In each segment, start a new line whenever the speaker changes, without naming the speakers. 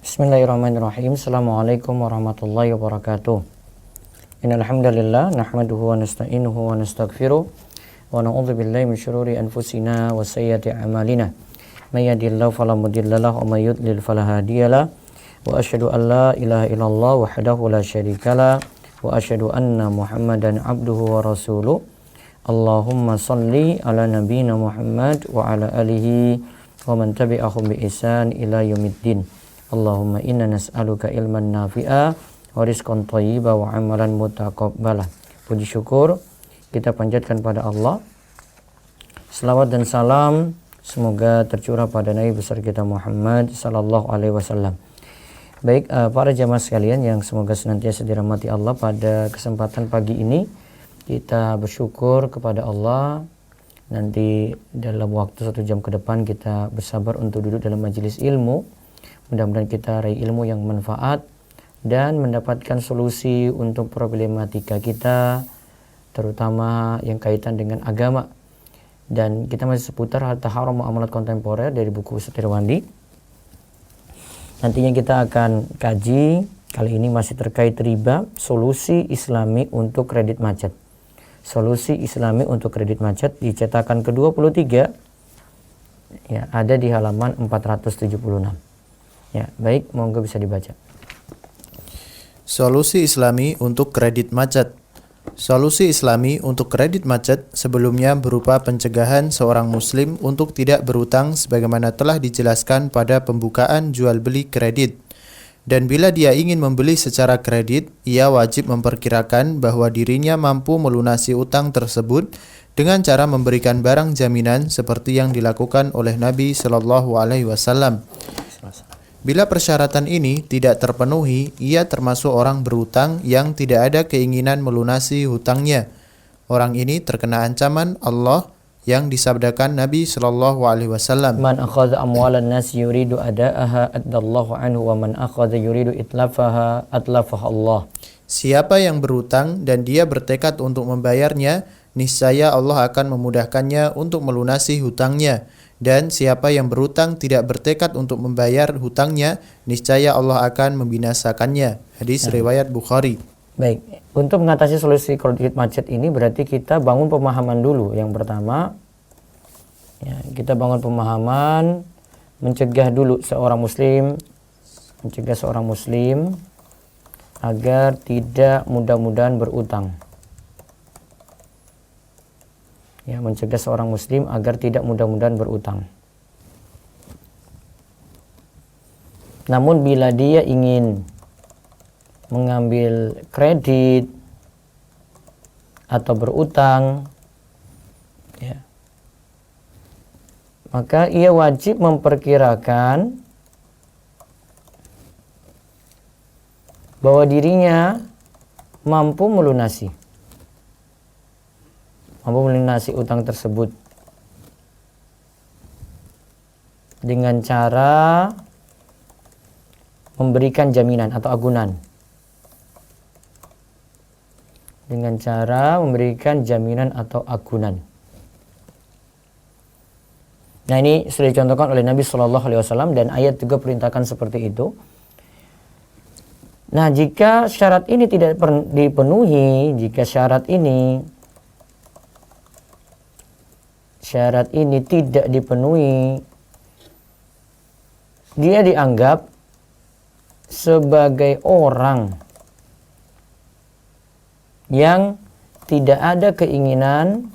Bismillahirrahmanirrahim. Assalamualaikum warahmatullahi wabarakatuh. Innal hamdalillah nahmaduhu wa nasta'inuhu wa nastaghfiruh wa na'udzu billahi min syururi anfusina wa sayyiati a'malina. May yahdihillahu fala mudhillalah wa may yudlil fala hadiyalah. Wa asyhadu an la ilaha illallah wahdahu la syarikalah wa asyhadu anna Muhammadan abduhu wa rasuluh. Allahumma shalli ala nabiyyina Muhammad wa ala alihi wa man tabi'ahum bi ihsan ila yaumiddin. Allahumma inna nas'aluka ilman nafi'a wa rizqan thayyiba wa amalan mutaqabbala. Puji syukur kita panjatkan pada Allah. Selawat dan salam semoga tercurah pada Nabi besar kita Muhammad sallallahu alaihi wasallam. Baik, para jamaah sekalian yang semoga senantiasa dirahmati Allah, pada kesempatan pagi ini kita bersyukur kepada Allah. Nanti dalam waktu 1 jam ke depan kita bersabar untuk duduk dalam majelis ilmu. Mudah-mudahan kita raih ilmu yang manfaat dan mendapatkan solusi untuk problematika kita, terutama yang kaitan dengan agama. Dan kita masih seputar harta haram muamalat kontemporer dari buku Ustaz Irwandi. Nantinya kita akan kaji, kali ini masih terkait riba, solusi Islami untuk kredit macet. Solusi Islami untuk kredit macet di cetakan ke-23, ya, ada di halaman 476. Ya, baik, monggo bisa dibaca.
Solusi Islami untuk kredit macet. Solusi Islami untuk kredit macet sebelumnya berupa pencegahan seorang muslim untuk tidak berutang sebagaimana telah dijelaskan pada pembukaan jual beli kredit. Dan bila dia ingin membeli secara kredit, ia wajib memperkirakan bahwa dirinya mampu melunasi utang tersebut dengan cara memberikan barang jaminan seperti yang dilakukan oleh Nabi Shallallahu alaihi wasallam. Bila persyaratan ini tidak terpenuhi, ia termasuk orang berutang yang tidak ada keinginan melunasi hutangnya. Orang ini terkena ancaman Allah yang disabdakan Nabi Shallallahu alaihi wasallam.
Man akhadha amwalan nas yuridu ada'aha adallahu anhu wa man akhadha yuridu itlafaha atlafaha Allah.
Siapa yang berutang dan dia bertekad untuk membayarnya, niscaya Allah akan memudahkannya untuk melunasi hutangnya. Dan siapa yang berutang tidak bertekad untuk membayar hutangnya, niscaya Allah akan membinasakannya. Hadis riwayat Bukhari.
Baik, untuk mengatasi solusi kredit macet ini berarti kita bangun pemahaman dulu. Yang pertama, ya, kita bangun pemahaman, mencegah seorang muslim agar tidak mudah-mudahan berutang. Ya, mencegah seorang muslim agar tidak mudah-mudahan berutang. Namun bila dia ingin mengambil kredit atau berutang, ya, maka ia wajib memperkirakan bahwa dirinya mampu melunasi utang tersebut dengan cara memberikan jaminan atau agunan. Nah, ini sudah dicontohkan oleh Nabi Shallallahu alaihi wasallam dan ayat juga perintahkan seperti itu. Nah, jika syarat ini tidak dipenuhi, jika syarat ini tidak dipenuhi, dia dianggap sebagai orang yang tidak ada keinginan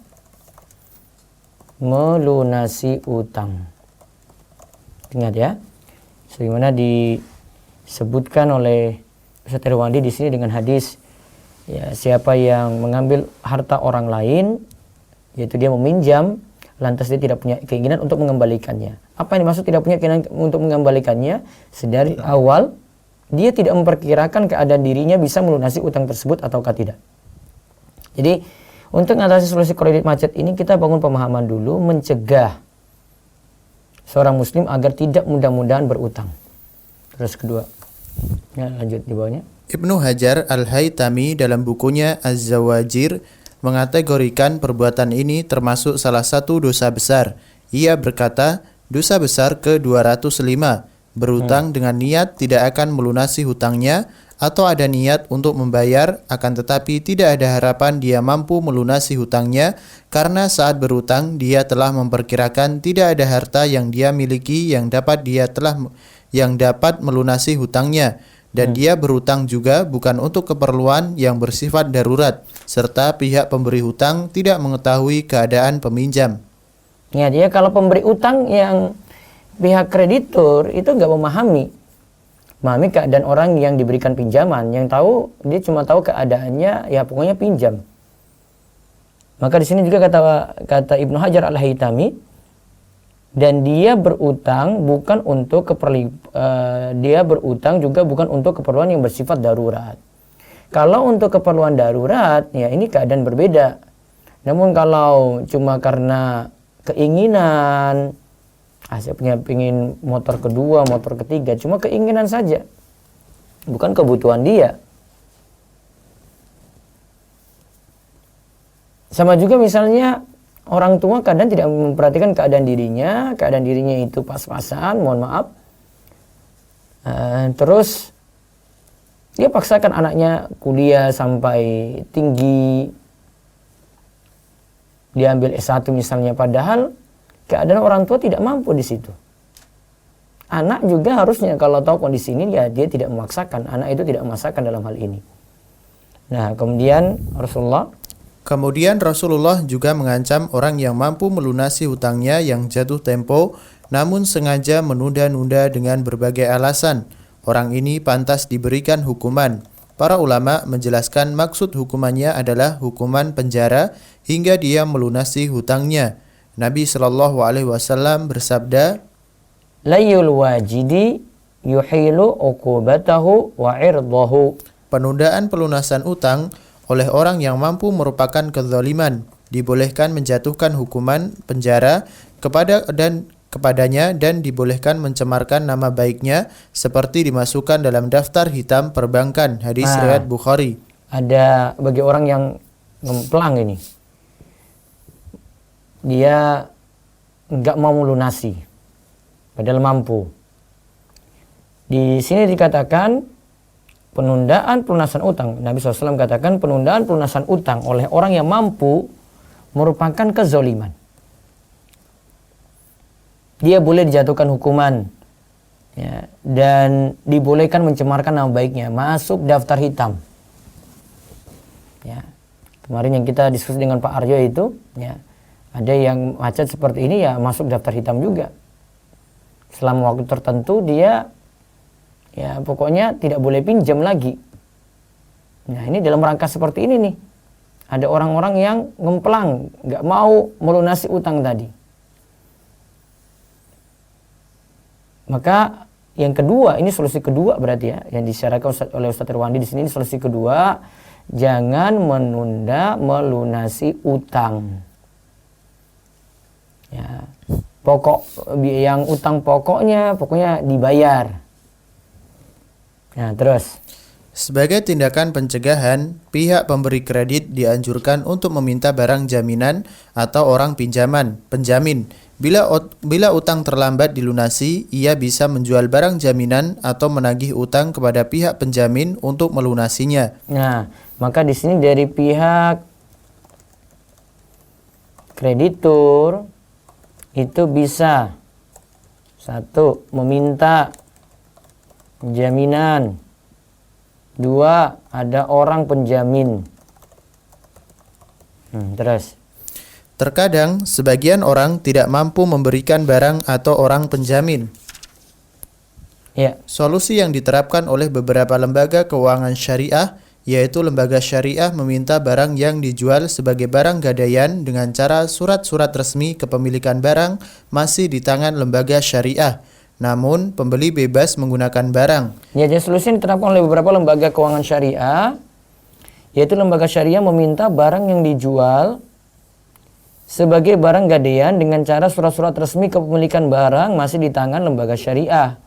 melunasi utang. Ingat ya, sebagaimana disebutkan oleh Ustaz Irwandi di sini dengan hadis, ya, siapa yang mengambil harta orang lain, yaitu dia meminjam, lantas dia tidak punya keinginan untuk mengembalikannya. Apa yang dimaksud tidak punya keinginan untuk mengembalikannya? Sedari awal dia tidak memperkirakan keadaan dirinya bisa melunasi utang tersebut ataukah tidak. Jadi untuk mengatasi solusi kredit macet ini kita bangun pemahaman dulu, mencegah seorang muslim agar tidak mudah-mudahan berutang. Terus kedua, ya, lanjut di bawahnya.
Ibnu Hajar Al-Haytami dalam bukunya Az-Zawajir mengategorikan perbuatan ini termasuk salah satu dosa besar. Ia berkata, dosa besar ke-205, Berutang dengan niat tidak akan melunasi hutangnya, atau ada niat untuk membayar akan tetapi tidak ada harapan dia mampu melunasi hutangnya karena saat berutang dia telah memperkirakan tidak ada harta yang dia miliki yang dapat melunasi hutangnya, dan dia berutang juga bukan untuk keperluan yang bersifat darurat, serta pihak pemberi hutang tidak mengetahui keadaan peminjam.
Ya, dia kalau pemberi utang yang pihak kreditur itu nggak memahami keadaan orang yang diberikan pinjaman. Yang tahu, dia cuma tahu keadaannya, ya pokoknya pinjam. Maka di sini juga kata Ibnu Hajar Al-Haytami, dan dia berutang bukan untuk dia berutang juga bukan untuk keperluan yang bersifat darurat. Kalau untuk keperluan darurat, ya ini keadaan berbeda. Namun kalau cuma karena keinginan, saya pengen motor kedua, motor ketiga, cuma keinginan saja, bukan kebutuhan dia. Sama juga misalnya orang tua kadang tidak memperhatikan keadaan dirinya itu pas-pasan, mohon maaf. Terus dia paksakan anaknya kuliah sampai tinggi, dia ambil S1 misalnya, padahal keadaan orang tua tidak mampu di situ. Anak juga harusnya kalau tahu kondisi ini, ya dia tidak memaksakan. Anak itu tidak memaksakan dalam hal ini. Nah, kemudian
Rasulullah juga mengancam orang yang mampu melunasi hutangnya yang jatuh tempo namun sengaja menunda-nunda dengan berbagai alasan. Orang ini pantas diberikan hukuman. Para ulama menjelaskan maksud hukumannya adalah hukuman penjara hingga dia melunasi hutangnya. Nabi Shallallahu Alaihi Wasallam bersabda,
"Layul wajidi yuhilu uqubatahu wa irdahu."
Penundaan pelunasan utang oleh orang yang mampu merupakan kezaliman, dibolehkan menjatuhkan hukuman penjara kepadanya dan dibolehkan mencemarkan nama baiknya seperti dimasukkan dalam daftar hitam perbankan. Hadis riwayat Bukhari.
Ada bagi orang yang ngemplang ini, dia nggak mau melunasi, padahal mampu. Di sini dikatakan penundaan pelunasan utang. Nabi SAW katakan penundaan pelunasan utang oleh orang yang mampu merupakan kezaliman. Dia boleh dijatuhkan hukuman, ya, dan dibolehkan mencemarkan nama baiknya, masuk daftar hitam. Ya, kemarin yang kita diskusi dengan Pak Arjo itu, ya, ada yang macet seperti ini, ya masuk daftar hitam juga. Selama waktu tertentu dia, ya pokoknya tidak boleh pinjam lagi. Nah, ini dalam rangka seperti ini nih. Ada orang-orang yang ngemplang, nggak mau melunasi utang tadi. Maka yang kedua, ini solusi kedua berarti ya, yang disyaratkan oleh Ustaz Irwandi di sini, solusi kedua, jangan menunda melunasi utang. Ya, yang utang pokoknya dibayar. Nah, terus
sebagai tindakan pencegahan, pihak pemberi kredit dianjurkan untuk meminta barang jaminan atau orang penjamin. Bila utang terlambat dilunasi, ia bisa menjual barang jaminan atau menagih utang kepada pihak penjamin untuk melunasinya.
Nah, maka di sini dari pihak kreditur itu bisa, satu, meminta jaminan, dua, ada orang penjamin. Terus
terkadang sebagian orang tidak mampu memberikan barang atau orang penjamin.
Ya.
Solusi yang diterapkan oleh beberapa lembaga keuangan syariah, yaitu lembaga syariah meminta barang yang dijual sebagai barang gadaian dengan cara surat-surat resmi kepemilikan barang masih di tangan lembaga syariah. Namun, pembeli bebas menggunakan barang.
Ya, jadi solusi yang diterapkan oleh beberapa lembaga keuangan syariah, yaitu lembaga syariah meminta barang yang dijual sebagai barang gadaian dengan cara surat-surat resmi kepemilikan barang masih di tangan lembaga syariah.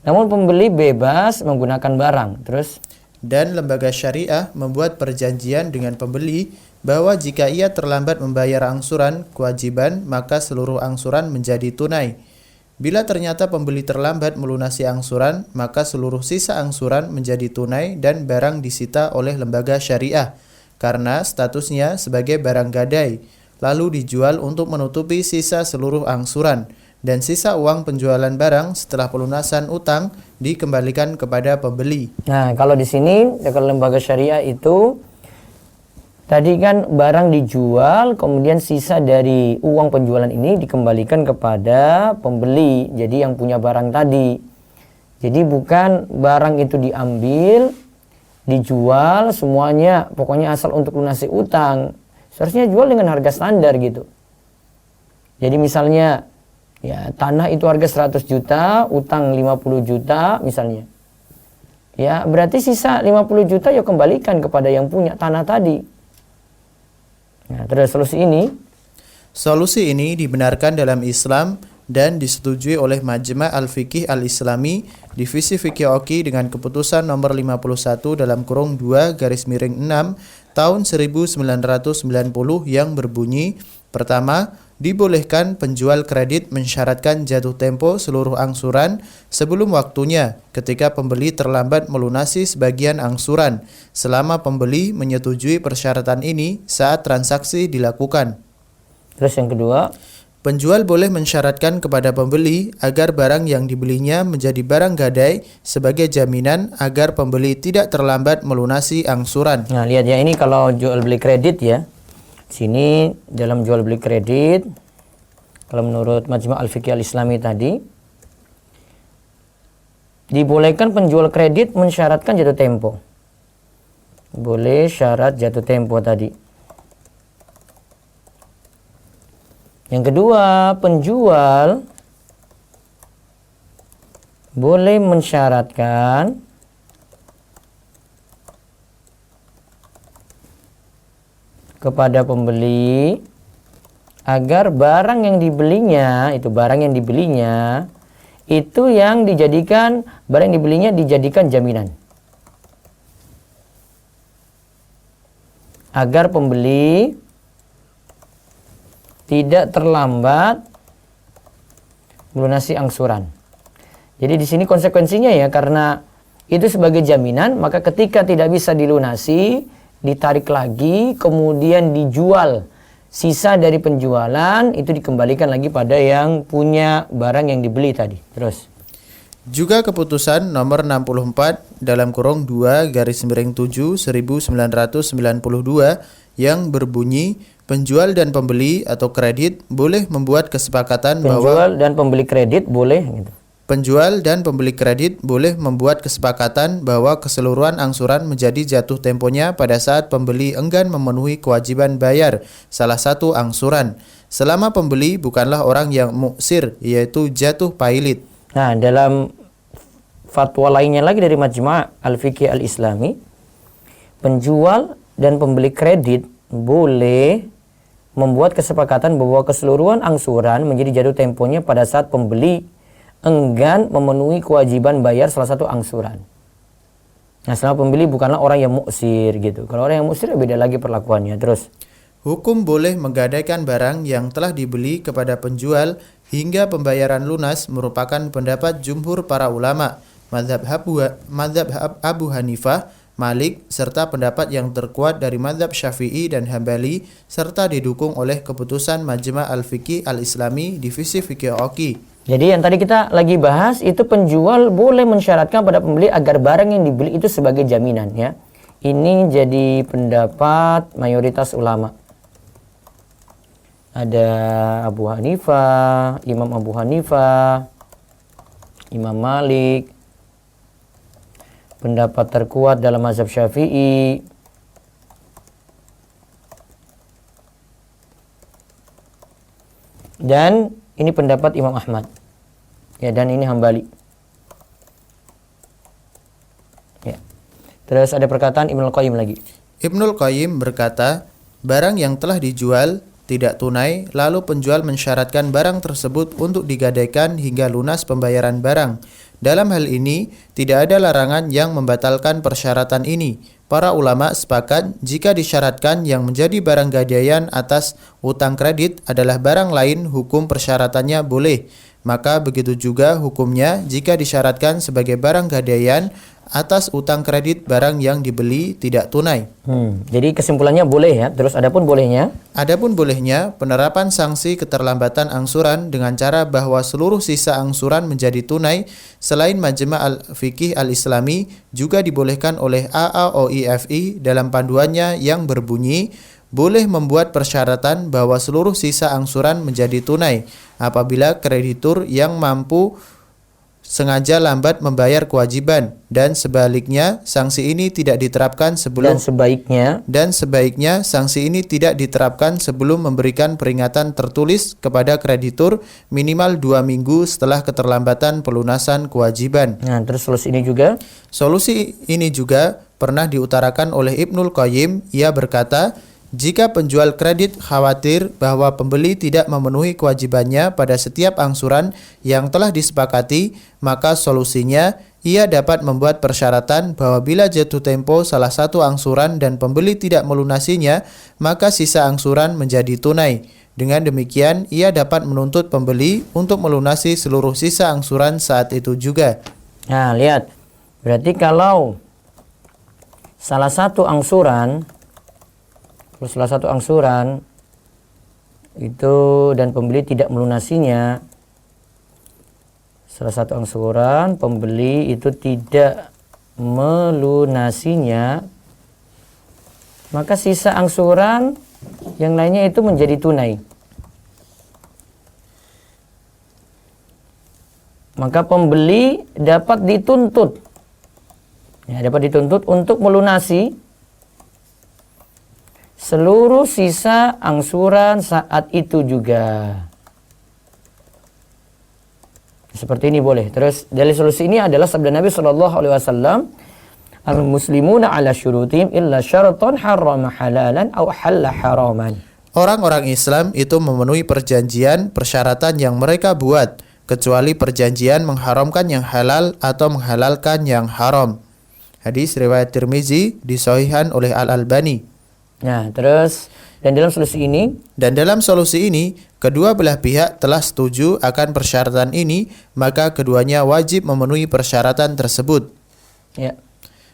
Namun pembeli bebas menggunakan barang. Terus,
dan lembaga syariah membuat perjanjian dengan pembeli bahwa jika ia terlambat membayar angsuran kewajiban, maka seluruh angsuran menjadi tunai. Bila ternyata pembeli terlambat melunasi angsuran, maka seluruh sisa angsuran menjadi tunai dan barang disita oleh lembaga syariah karena statusnya sebagai barang gadai, lalu dijual untuk menutupi sisa seluruh angsuran, dan sisa uang penjualan barang setelah pelunasan utang dikembalikan kepada pembeli.
Nah, kalau di sini kalau lembaga syariah itu tadi kan barang dijual, kemudian sisa dari uang penjualan ini dikembalikan kepada pembeli. Jadi yang punya barang tadi. Jadi bukan barang itu diambil, dijual semuanya, pokoknya asal untuk lunasi utang. Seharusnya jual dengan harga standar gitu. Jadi misalnya ya tanah itu harga 100 juta, utang 50 juta misalnya. Ya berarti sisa 50 juta ya kembalikan kepada yang punya tanah tadi. Nah, terus solusi ini dibenarkan dalam Islam dan disetujui oleh Majma' Al-Fiqih Al-Islami Divisi Fikih Oki dengan keputusan nomor 51/2/6 tahun 1990 yang berbunyi, pertama, dibolehkan penjual kredit mensyaratkan jatuh tempo seluruh angsuran sebelum waktunya ketika pembeli terlambat melunasi sebagian angsuran selama pembeli menyetujui persyaratan ini saat transaksi dilakukan. Terus yang kedua,
penjual boleh mensyaratkan kepada pembeli agar barang yang dibelinya menjadi barang gadai sebagai jaminan agar pembeli tidak terlambat melunasi angsuran.
nah lihat ya, ini kalau jual beli kredit ya. Sini dalam jual beli kredit, kalau menurut Majma' Al-Fiqih Al-Islami tadi, dibolehkan penjual kredit mensyaratkan jatuh tempo. Boleh syarat jatuh tempo tadi. Yang kedua, penjual boleh mensyaratkan kepada pembeli agar barang yang dibelinya itu yang dijadikan jaminan. Agar pembeli tidak terlambat melunasi angsuran. Jadi di sini konsekuensinya ya, karena itu sebagai jaminan, maka ketika tidak bisa dilunasi, ditarik lagi, kemudian dijual. Sisa dari penjualan itu dikembalikan lagi pada yang punya barang yang dibeli tadi. Terus.
Juga keputusan nomor 64/7/1992 yang berbunyi, penjual dan pembeli atau kredit boleh membuat kesepakatan
Penjual dan pembeli kredit boleh gitu.
Penjual dan pembeli kredit boleh membuat kesepakatan bahwa keseluruhan angsuran menjadi jatuh temponya pada saat pembeli enggan memenuhi kewajiban bayar salah satu angsuran, selama pembeli bukanlah orang yang muksir, yaitu jatuh pailit.
Nah, dalam fatwa lainnya lagi dari Majma' Al-Fiqih Al-Islami, penjual dan pembeli kredit boleh membuat kesepakatan bahwa keseluruhan angsuran menjadi jatuh temponya pada saat pembeli enggan memenuhi kewajiban bayar salah satu angsuran. Nah, selama pembeli bukanlah orang yang muksir gitu. Kalau orang yang muksir beda lagi perlakuannya. Terus,
hukum boleh menggadaikan barang yang telah dibeli kepada penjual hingga pembayaran lunas merupakan pendapat jumhur para ulama, mazhab Abu Hanifah, Malik, serta pendapat yang terkuat dari mazhab Syafi'i dan Hambali, serta didukung oleh keputusan Majma' Al-Fiqih Al-Islami Divisi Fikih Oki.
jadi yang tadi kita lagi bahas itu penjual boleh mensyaratkan pada pembeli agar barang yang dibeli itu sebagai jaminan ya. Ini jadi pendapat mayoritas ulama. Ada Abu Hanifah, Imam Abu Hanifah, Imam Malik. Pendapat terkuat dalam mazhab Syafi'i. Dan ini pendapat Imam Ahmad. Ya, dan ini Hambali. Ya. Terus ada perkataan Ibnul Qayyim lagi.
Ibnul Qayyim berkata, barang yang telah dijual tidak tunai, lalu penjual mensyaratkan barang tersebut untuk digadaikan hingga lunas pembayaran barang. Dalam hal ini, tidak ada larangan yang membatalkan persyaratan ini. Para ulama sepakat jika disyaratkan yang menjadi barang gadaian atas utang kredit adalah barang lain, hukum persyaratannya boleh. Maka begitu juga hukumnya jika disyaratkan sebagai barang gadaian atas utang kredit barang yang dibeli tidak tunai.
Jadi kesimpulannya boleh ya. Terus adapun bolehnya?
Adapun bolehnya penerapan sanksi keterlambatan angsuran dengan cara bahwa seluruh sisa angsuran menjadi tunai selain Majma' al-Fiqih al-Islami juga dibolehkan oleh AAOIFI dalam panduannya yang berbunyi boleh membuat persyaratan bahwa seluruh sisa angsuran menjadi tunai apabila kreditur yang mampu sengaja lambat membayar kewajiban dan sebaliknya sanksi ini tidak diterapkan sebelum dan sebaiknya sanksi ini tidak diterapkan sebelum memberikan peringatan tertulis kepada kreditur minimal 2 minggu setelah keterlambatan pelunasan kewajiban.
Nah, terus solusi ini juga pernah diutarakan oleh Ibnul Qayyim. Ia berkata, jika penjual kredit khawatir bahwa pembeli tidak memenuhi kewajibannya pada setiap angsuran yang telah disepakati, maka solusinya ia dapat membuat persyaratan bahwa bila jatuh tempo salah satu angsuran dan pembeli tidak melunasinya, maka sisa angsuran menjadi tunai. Dengan demikian, ia dapat menuntut pembeli untuk melunasi seluruh sisa angsuran saat itu juga. Nah, lihat. Berarti kalau salah satu angsuran itu dan pembeli tidak melunasinya, salah satu angsuran pembeli itu tidak melunasinya, maka sisa angsuran yang lainnya itu menjadi tunai. Maka pembeli dapat dituntut untuk melunasi seluruh sisa angsuran saat itu juga. Seperti ini boleh. Terus dari solusi ini adalah sabda Nabi SAW, al-muslimuna ala syurutihim illa syaratan harrama halalan aw halla haraman.
Orang-orang Islam itu memenuhi persyaratan yang mereka buat, kecuali perjanjian mengharamkan yang halal atau menghalalkan yang haram. Hadis riwayat Tirmizi disahihkan oleh Al-Albani.
Nah, terus dan dalam solusi ini kedua belah pihak telah setuju akan persyaratan ini, maka keduanya wajib memenuhi persyaratan tersebut. Ya.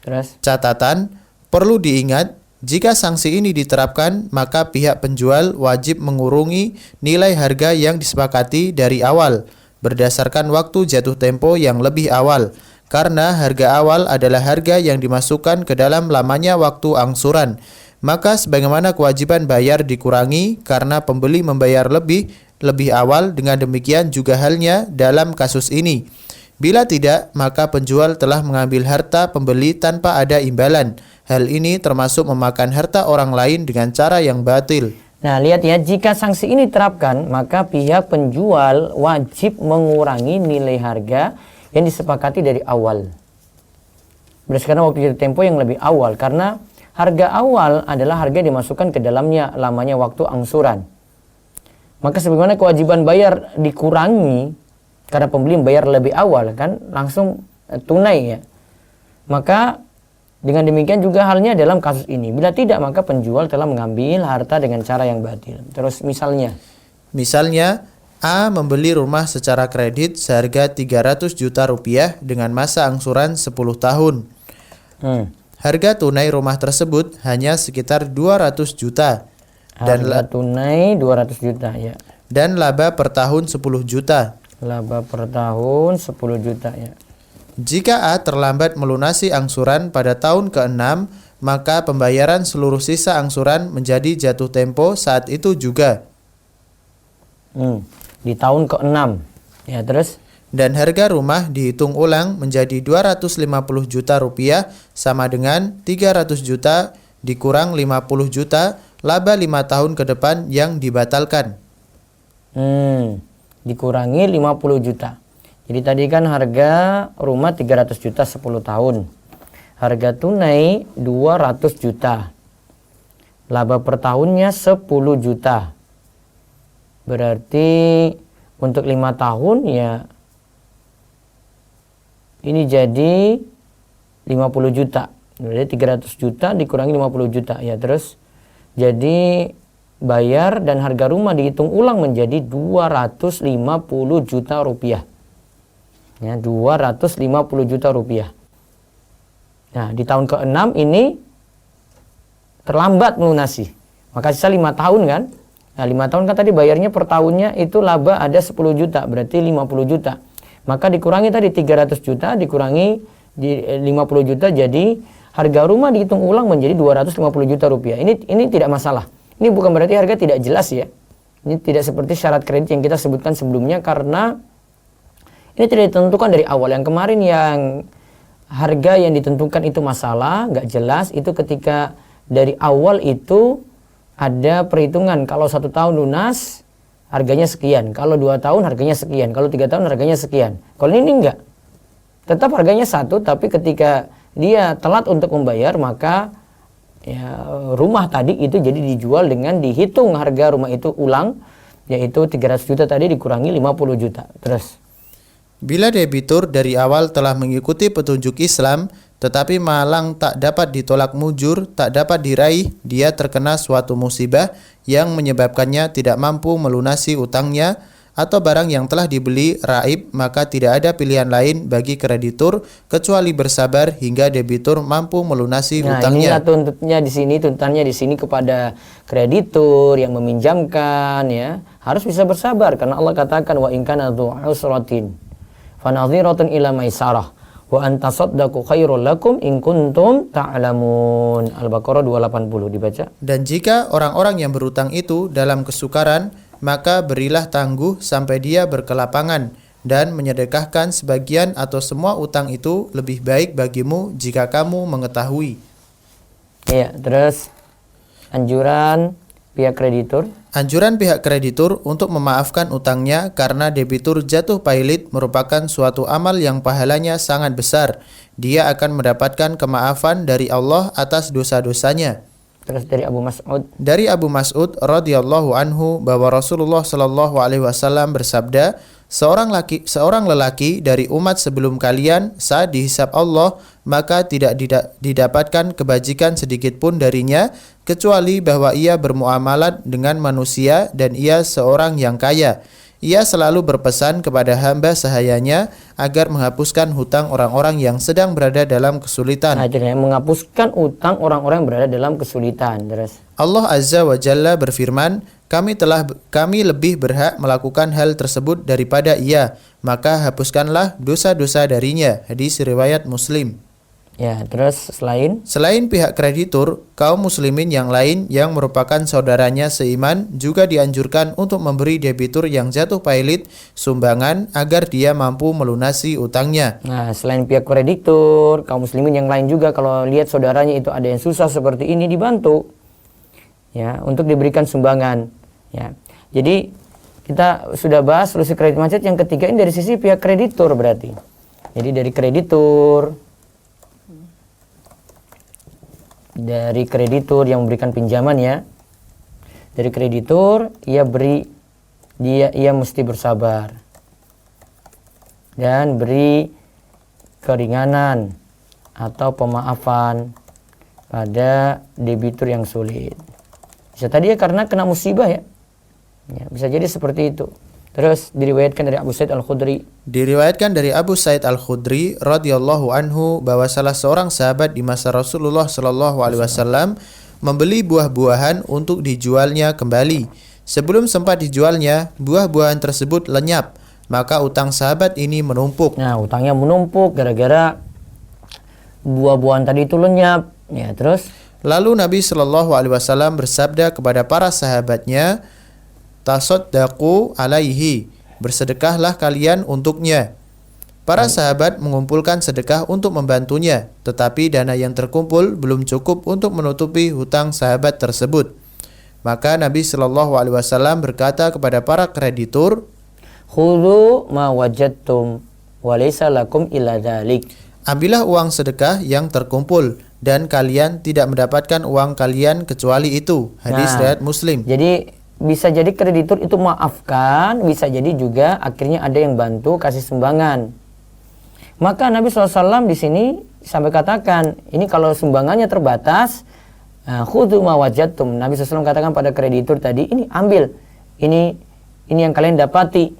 Terus
catatan, perlu diingat jika sanksi ini diterapkan, maka pihak penjual wajib mengurungi nilai harga yang disepakati dari awal berdasarkan waktu jatuh tempo yang lebih awal, karena harga awal adalah harga yang dimasukkan ke dalam lamanya waktu angsuran. Maka sebagaimana kewajiban bayar dikurangi karena pembeli membayar lebih awal, dengan demikian juga halnya dalam kasus ini. Bila tidak, maka penjual telah mengambil harta pembeli tanpa ada imbalan. Hal ini termasuk memakan harta orang lain dengan cara yang batil.
Nah, lihat ya, jika sanksi ini diterapkan, maka pihak penjual wajib mengurangi nilai harga yang disepakati dari awal berdasarkan waktu jatuh tempo yang lebih awal, karena harga awal adalah harga yang dimasukkan ke dalamnya lamanya waktu angsuran. Maka sebagaimana kewajiban bayar dikurangi karena pembeli membayar lebih awal, kan langsung tunai ya. Maka dengan demikian juga halnya dalam kasus ini. Bila tidak, maka penjual telah mengambil harta dengan cara yang batil. Terus misalnya
A membeli rumah secara kredit seharga 300 juta rupiah dengan masa angsuran 10 tahun. Harga tunai rumah tersebut hanya sekitar 200 juta.
Harga tunai 200 juta ya.
Dan laba per tahun 10 juta.
Laba per tahun 10 juta ya.
Jika A terlambat melunasi angsuran pada tahun ke-6, maka pembayaran seluruh sisa angsuran menjadi jatuh tempo saat itu juga.
Di tahun ke-6. Ya, terus?
Dan harga rumah dihitung ulang menjadi 250 juta rupiah sama dengan 300 juta dikurang 50 juta, laba 5 tahun ke depan yang dibatalkan.
Dikurangi 50 juta. Jadi tadi kan harga rumah 300 juta 10 tahun. Harga tunai 200 juta. Laba per tahunnya 10 juta. Berarti untuk 5 tahun ya ini jadi 50 juta. Berarti 300 juta dikurangi 50 juta. Ya, terus jadi bayar dan harga rumah dihitung ulang menjadi 250 juta rupiah. Ya, 250 juta rupiah. Nah, di tahun ke-6 ini terlambat melunasi. Maka sisa 5 tahun kan. Nah, 5 tahun kan tadi bayarnya per tahunnya itu laba ada 10 juta, berarti 50 juta. Maka dikurangi tadi 300 juta, dikurangi di 50 juta, jadi harga rumah dihitung ulang menjadi 250 juta rupiah. Ini tidak masalah. Ini bukan berarti harga tidak jelas ya. Ini tidak seperti syarat kredit yang kita sebutkan sebelumnya, karena ini tidak ditentukan dari awal. Yang kemarin yang harga yang ditentukan itu masalah, nggak jelas, itu ketika dari awal itu ada perhitungan. Kalau 1 tahun lunas harganya sekian, kalau 2 tahun harganya sekian, kalau 3 tahun harganya sekian. Kalau ini enggak, tetap harganya satu, tapi ketika dia telat untuk membayar, maka ya, rumah tadi itu jadi dijual dengan dihitung harga rumah itu ulang, yaitu 300 juta tadi dikurangi 50 juta. Terus
Bila debitur dari awal telah mengikuti petunjuk Islam, tetapi malang tak dapat ditolak mujur, tak dapat diraih, dia terkena suatu musibah yang menyebabkannya tidak mampu melunasi utangnya, atau barang yang telah dibeli raib, maka tidak ada pilihan lain bagi kreditur kecuali bersabar hingga debitur mampu melunasi utangnya.
Inilah tuntutannya di sini, tuntutannya di sini kepada kreditur yang meminjamkan, ya, harus bisa bersabar, karena Allah katakan wa in kana dzu usratin fanadhiratun ila maisarah wa an tasaddaqu khairul lakum in kuntum ta'lamun. Al-Baqarah 280 dibaca.
Dan jika orang-orang yang berutang itu dalam kesukaran, maka berilah tangguh sampai dia berkelapangan, dan menyedekahkan sebagian atau semua utang itu lebih baik bagimu jika kamu mengetahui.
Iya, terus anjuran pihak kreditur.
Anjuran pihak kreditur untuk memaafkan utangnya karena debitur jatuh pailit merupakan suatu amal yang pahalanya sangat besar. Dia akan mendapatkan kemaafan dari Allah atas dosa-dosanya.
Terus dari Abu Mas'ud.
Dari Abu Mas'ud radhiyallahu anhu bahwa Rasulullah shallallahu alaihi wasallam bersabda, seorang lelaki dari umat sebelum kalian saat dihisab Allah, maka tidak didapatkan kebajikan sedikit pun darinya, kecuali bahwa ia bermuamalat dengan manusia dan ia seorang yang kaya. Ia selalu berpesan kepada hamba sahayanya agar menghapuskan hutang orang-orang yang sedang berada dalam kesulitan.
Nah, jadi menghapuskan utang orang-orang yang berada dalam kesulitan. Terus
Allah Azza wa Jalla berfirman, kami lebih berhak melakukan hal tersebut daripada ia, maka hapuskanlah dosa-dosa darinya. Hadis riwayat Muslim.
ya, terus
Selain pihak kreditur, kaum muslimin yang lain yang merupakan saudaranya seiman juga dianjurkan untuk memberi debitur yang jatuh pailit sumbangan agar dia mampu melunasi utangnya.
Nah, selain pihak kreditur, kaum muslimin yang lain juga kalau lihat saudaranya itu ada yang susah seperti ini, dibantu ya untuk diberikan sumbangan ya. Jadi kita sudah bahas solusi kredit macet yang ketiga ini dari sisi pihak kreditur berarti. Jadi dari kreditur yang memberikan pinjaman ya. Dari kreditur ia mesti bersabar dan beri keringanan atau pemaafan pada debitur yang sulit. Bisa tadi ya karena kena musibah ya. Bisa jadi seperti itu. Terus diriwayatkan dari Abu Sa'id Al-Khudri.
Diriwayatkan dari Abu Sa'id Al-Khudri radhiyallahu anhu bahwa salah seorang sahabat di masa Rasulullah sallallahu alaihi wasallam membeli buah-buahan untuk dijualnya kembali. Sebelum sempat dijualnya, buah-buahan tersebut lenyap, maka utang sahabat ini menumpuk.
Nah, utangnya menumpuk gara-gara buah-buahan tadi itu lenyap. Ya, terus
Lalu Nabi sallallahu alaihi wasallam bersabda kepada para sahabatnya, "Tasaddaqu alaihi, bersedekahlah kalian untuknya." Para sahabat mengumpulkan sedekah untuk membantunya, tetapi dana yang terkumpul belum cukup untuk menutupi hutang sahabat tersebut. Maka Nabi sallallahu alaihi wasallam berkata kepada para kreditur,
khudhu ma wajadtum wa laysa lakum illa dzalik.
ambillah uang sedekah yang terkumpul dan kalian tidak mendapatkan uang kalian kecuali itu. Hadis riwayat Muslim.
Jadi bisa jadi kreditur itu maafkan, bisa jadi juga akhirnya ada yang bantu kasih sumbangan. Maka Nabi SAW di sini sampai katakan, ini kalau sumbangannya terbatas, Khudhu ma wajadtum. Nabi SAW katakan pada kreditur tadi, ini ambil. Ini yang kalian dapati.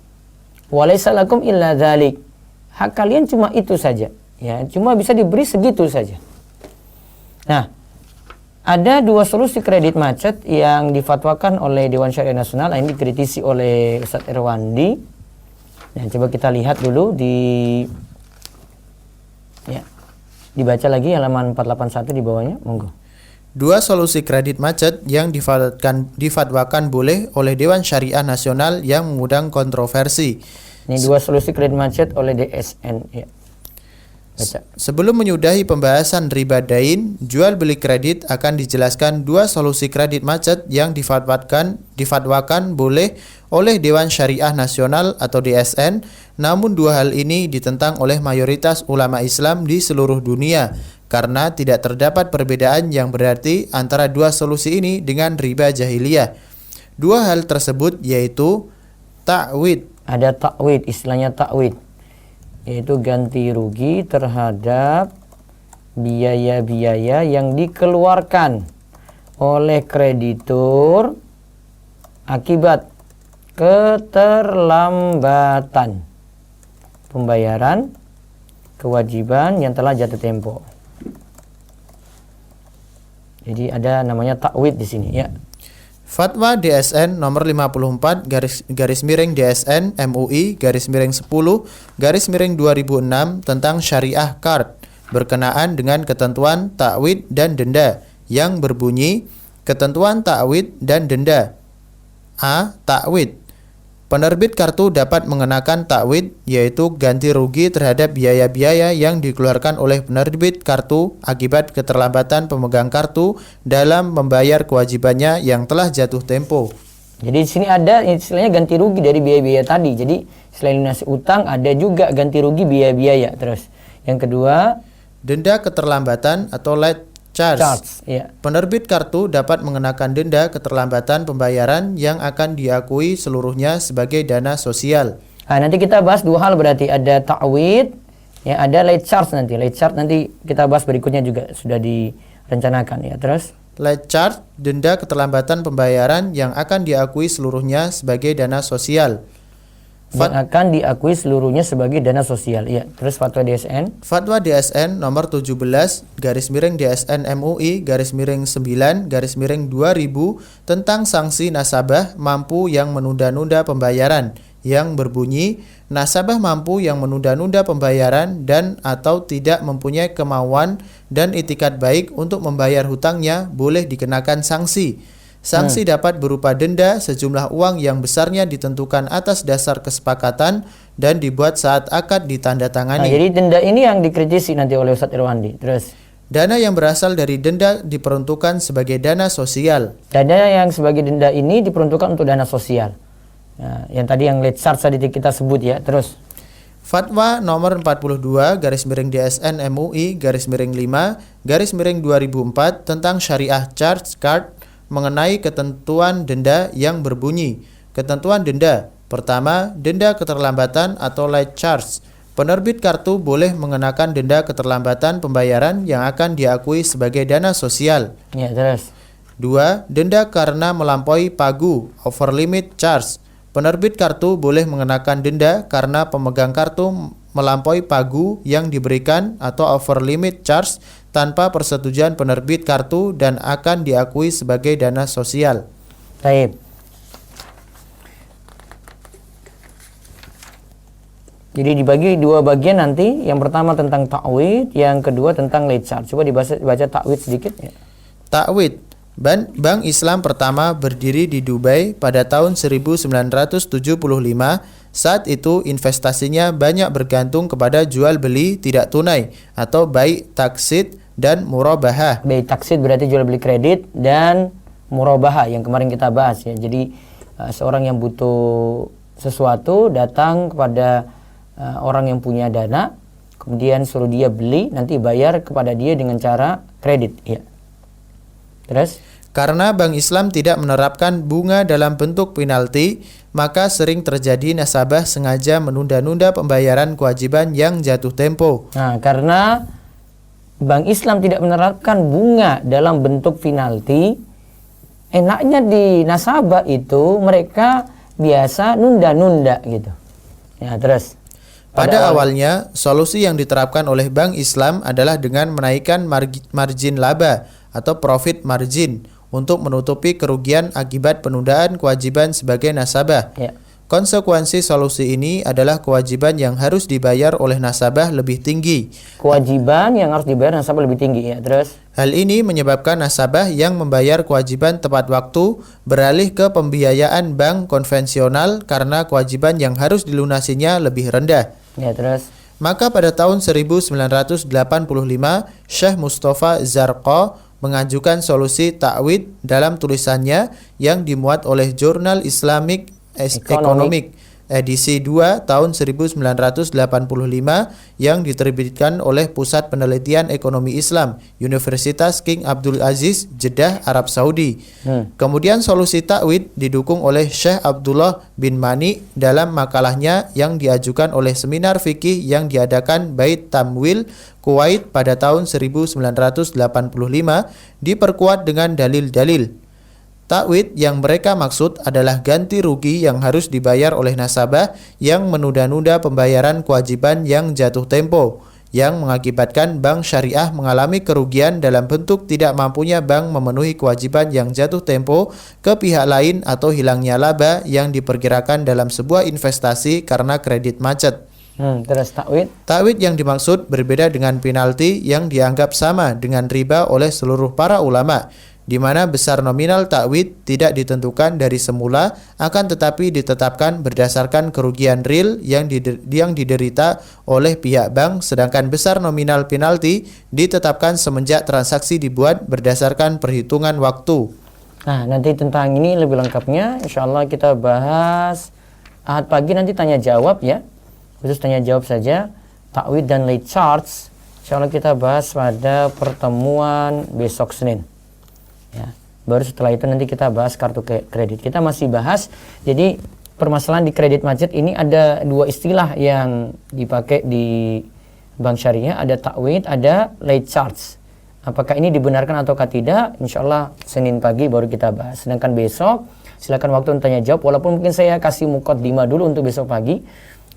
Walaysa lakum illa dzalik. Hak kalian cuma itu saja. Ya, cuma bisa diberi segitu saja. Nah, ada dua solusi kredit macet yang difatwakan oleh Dewan Syariah Nasional. Ini dikritisi oleh Ustadz Irwandi. Nah, coba kita lihat dulu dibaca lagi halaman 481 di bawahnya, monggo.
Dua solusi kredit macet yang difatwakan boleh oleh Dewan Syariah Nasional yang mengundang kontroversi.
Ini dua solusi kredit macet oleh DSN. Ya. Baca.
Sebelum menyudahi pembahasan riba dain, jual beli kredit akan dijelaskan dua solusi kredit macet yang difatwakan boleh oleh Dewan Syariah Nasional atau DSN. Namun dua hal ini ditentang oleh mayoritas ulama Islam di seluruh dunia karena tidak terdapat perbedaan yang berarti antara dua solusi ini dengan riba jahiliyah. Dua hal tersebut yaitu ta'wid.
Ada ta'wid, istilahnya ta'wid, yaitu ganti rugi terhadap biaya-biaya yang dikeluarkan oleh kreditur akibat keterlambatan pembayaran kewajiban yang telah jatuh tempo. Jadi ada namanya ta'wid di sini, ya.
Fatwa DSN nomor 54 garis miring DSN MUI garis miring 10 garis miring 2006 tentang syariah card berkenaan dengan ketentuan ta'wid dan denda yang berbunyi ketentuan ta'wid dan denda. A. Ta'wid. Penerbit kartu dapat mengenakan ta'wid, yaitu ganti rugi terhadap biaya-biaya yang dikeluarkan oleh penerbit kartu akibat keterlambatan pemegang kartu dalam membayar kewajibannya yang telah jatuh tempo.
Jadi di sini ada istilahnya ganti rugi dari biaya-biaya tadi. Jadi selain lunasi utang ada juga ganti rugi biaya-biaya. Terus yang kedua,
denda keterlambatan atau late charge.
Ya.
Penerbit kartu dapat mengenakan denda keterlambatan pembayaran yang akan diakui seluruhnya sebagai dana sosial.
Nah, nanti kita bahas dua hal berarti, ada ta'wid, ya, ada late charge nanti. Late charge nanti kita bahas berikutnya juga sudah direncanakan, ya. Terus
late charge, denda keterlambatan pembayaran yang akan diakui seluruhnya sebagai dana sosial.
Yang akan diakui seluruhnya sebagai dana sosial, ya. Terus fatwa DSN.
Fatwa DSN nomor 17 garis miring DSN MUI garis miring 9 garis miring 2000 tentang sanksi nasabah mampu yang menunda-nunda pembayaran yang berbunyi nasabah mampu yang menunda-nunda pembayaran dan atau tidak mempunyai kemauan dan itikat baik untuk membayar hutangnya boleh dikenakan sanksi. Sanksi dapat berupa denda sejumlah uang yang besarnya ditentukan atas dasar kesepakatan dan dibuat saat akad ditandatangani.
Nah, jadi denda ini yang dikritisi nanti oleh Ustadz Irwandi. Terus
dana yang berasal dari denda diperuntukkan sebagai dana sosial.
Dana yang sebagai denda ini diperuntukkan untuk dana sosial. Nah, yang tadi yang late charge tadi kita sebut, ya. Terus
Fatwa nomor 42 garis miring DSN MUI garis miring 5 garis miring 2004 tentang syariah charge card mengenai ketentuan denda yang berbunyi. Ketentuan denda. Pertama, denda keterlambatan atau late charge. Penerbit kartu boleh mengenakan denda keterlambatan pembayaran yang akan diakui sebagai dana sosial.
ya, terus
2. Denda karena melampaui pagu, over limit charge. Penerbit kartu boleh mengenakan denda karena pemegang kartu melampaui pagu yang diberikan atau over limit charge tanpa persetujuan penerbit kartu dan akan diakui sebagai dana sosial.
Baik. Jadi dibagi dua bagian nanti. Yang pertama tentang ta'wid, yang kedua tentang late charge. Coba dibaca ta'wid sedikit, ya.
Ta'wid. Bank Islam pertama berdiri di Dubai pada tahun 1975. Saat itu investasinya banyak bergantung kepada jual beli tidak tunai atau bai taksid dan murabahah.
Bai taksid berarti jual beli kredit, dan murabahah yang kemarin kita bahas, ya. Jadi seorang yang butuh sesuatu datang kepada orang yang punya dana, kemudian suruh dia beli, nanti bayar kepada dia dengan cara kredit, ya. Terus
karena Bank Islam tidak menerapkan bunga dalam bentuk penalti, maka sering terjadi nasabah sengaja menunda-nunda pembayaran kewajiban yang jatuh tempo.
Nah, karena Bank Islam tidak menerapkan bunga dalam bentuk penalti, enaknya di nasabah itu mereka biasa nunda-nunda gitu. Ya, terus
Pada awalnya, solusi yang diterapkan oleh Bank Islam adalah dengan menaikkan margin laba atau profit margin untuk menutupi kerugian akibat penundaan kewajiban sebagai nasabah.
ya,
Konsekuensi solusi ini adalah kewajiban yang harus dibayar oleh nasabah lebih tinggi.
kewajiban yang harus dibayar nasabah lebih tinggi ya. Terus
Hal ini menyebabkan nasabah yang membayar kewajiban tepat waktu beralih ke pembiayaan bank konvensional karena kewajiban yang harus dilunasinya lebih rendah.
ya, terus
Maka pada tahun 1985, Syekh Mustafa Zarqa mengajukan solusi ta'wid dalam tulisannya yang dimuat oleh Jurnal Islamic Economic edisi 2 tahun 1985 yang diterbitkan oleh Pusat Penelitian Ekonomi Islam Universitas King Abdul Aziz, Jeddah, Arab Saudi. Kemudian solusi ta'wid didukung oleh Syekh Abdullah bin Mani dalam makalahnya yang diajukan oleh seminar fikih yang diadakan Bait Tamwil Kuwait pada tahun 1985 diperkuat dengan dalil-dalil. Ta'wid yang mereka maksud adalah ganti rugi yang harus dibayar oleh nasabah yang menunda-nunda pembayaran kewajiban yang jatuh tempo, yang mengakibatkan bank syariah mengalami kerugian dalam bentuk tidak mampunya bank memenuhi kewajiban yang jatuh tempo ke pihak lain atau hilangnya laba yang diperkirakan dalam sebuah investasi karena kredit macet.
terus ta'wid.
Ta'wid yang dimaksud berbeda dengan penalti yang dianggap sama dengan riba oleh seluruh para ulama, di mana besar nominal ta'wid tidak ditentukan dari semula, akan tetapi ditetapkan berdasarkan kerugian real yang diderita oleh pihak bank, sedangkan besar nominal penalti ditetapkan semenjak transaksi dibuat berdasarkan perhitungan waktu.
Nah, nanti tentang ini lebih lengkapnya insyaallah kita bahas Ahad pagi, nanti tanya jawab ya. Khusus tanya jawab saja, ta'wid dan late charge. Insyaallah kita bahas pada pertemuan besok Senin. Ya, baru setelah itu nanti kita bahas kartu kredit. Kita masih bahas, jadi permasalahan di kredit macet ini ada dua istilah yang dipakai di bank syariah, ada ta'wid, ada late charge. Apakah ini dibenarkan ataukah tidak? Insyaallah Senin pagi baru kita bahas. Sedangkan besok silakan waktu untuk tanya jawab, walaupun mungkin saya kasih muqaddimah dulu untuk besok pagi,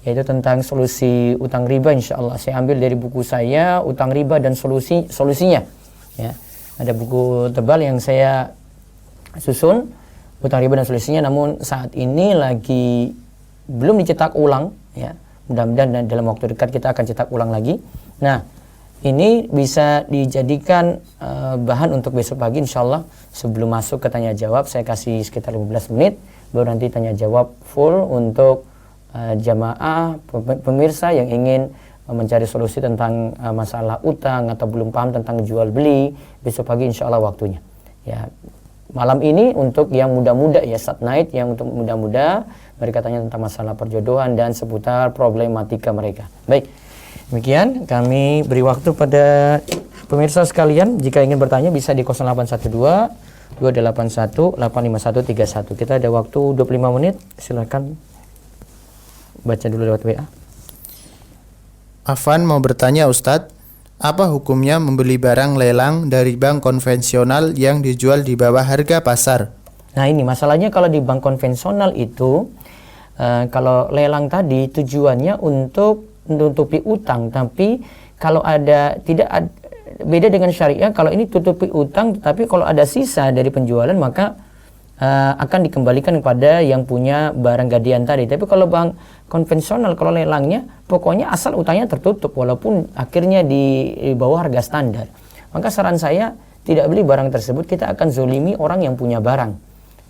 yaitu tentang solusi utang riba. Insyaallah saya ambil dari buku saya, utang riba dan solusinya. Ya. Ada buku tebal yang saya susun, utang riba dan solusinya, namun saat ini lagi belum dicetak ulang ya. Mudah-mudahan dalam waktu dekat kita akan cetak ulang lagi. Nah, ini bisa dijadikan bahan untuk besok pagi insyaallah. Sebelum masuk ke tanya jawab saya kasih sekitar 15 menit, baru nanti tanya jawab full untuk jamaah pemirsa yang ingin mencari solusi tentang masalah utang atau belum paham tentang jual beli. Besok pagi insya Allah waktunya ya. Malam ini untuk yang muda-muda ya, start night yang untuk muda-muda, mereka tanya tentang masalah perjodohan dan seputar problematika mereka. Baik, demikian kami beri waktu pada pemirsa sekalian, jika ingin bertanya bisa di 0812 281 85131. Kita ada waktu 25 menit, silakan baca dulu lewat WA.
Afan mau bertanya Ustadz, apa hukumnya membeli barang lelang dari bank konvensional yang dijual di bawah harga pasar?
Nah ini masalahnya, kalau di bank konvensional itu kalau lelang tadi tujuannya untuk menutupi utang, tapi kalau ada beda dengan syariah, kalau ini tutupi utang, tapi kalau ada sisa dari penjualan maka akan dikembalikan kepada yang punya barang gadian tadi. Tapi kalau bank konvensional, kalau lelangnya pokoknya asal utangnya tertutup walaupun akhirnya di bawah harga standar, maka saran saya tidak beli barang tersebut. Kita akan zolimi orang yang punya barang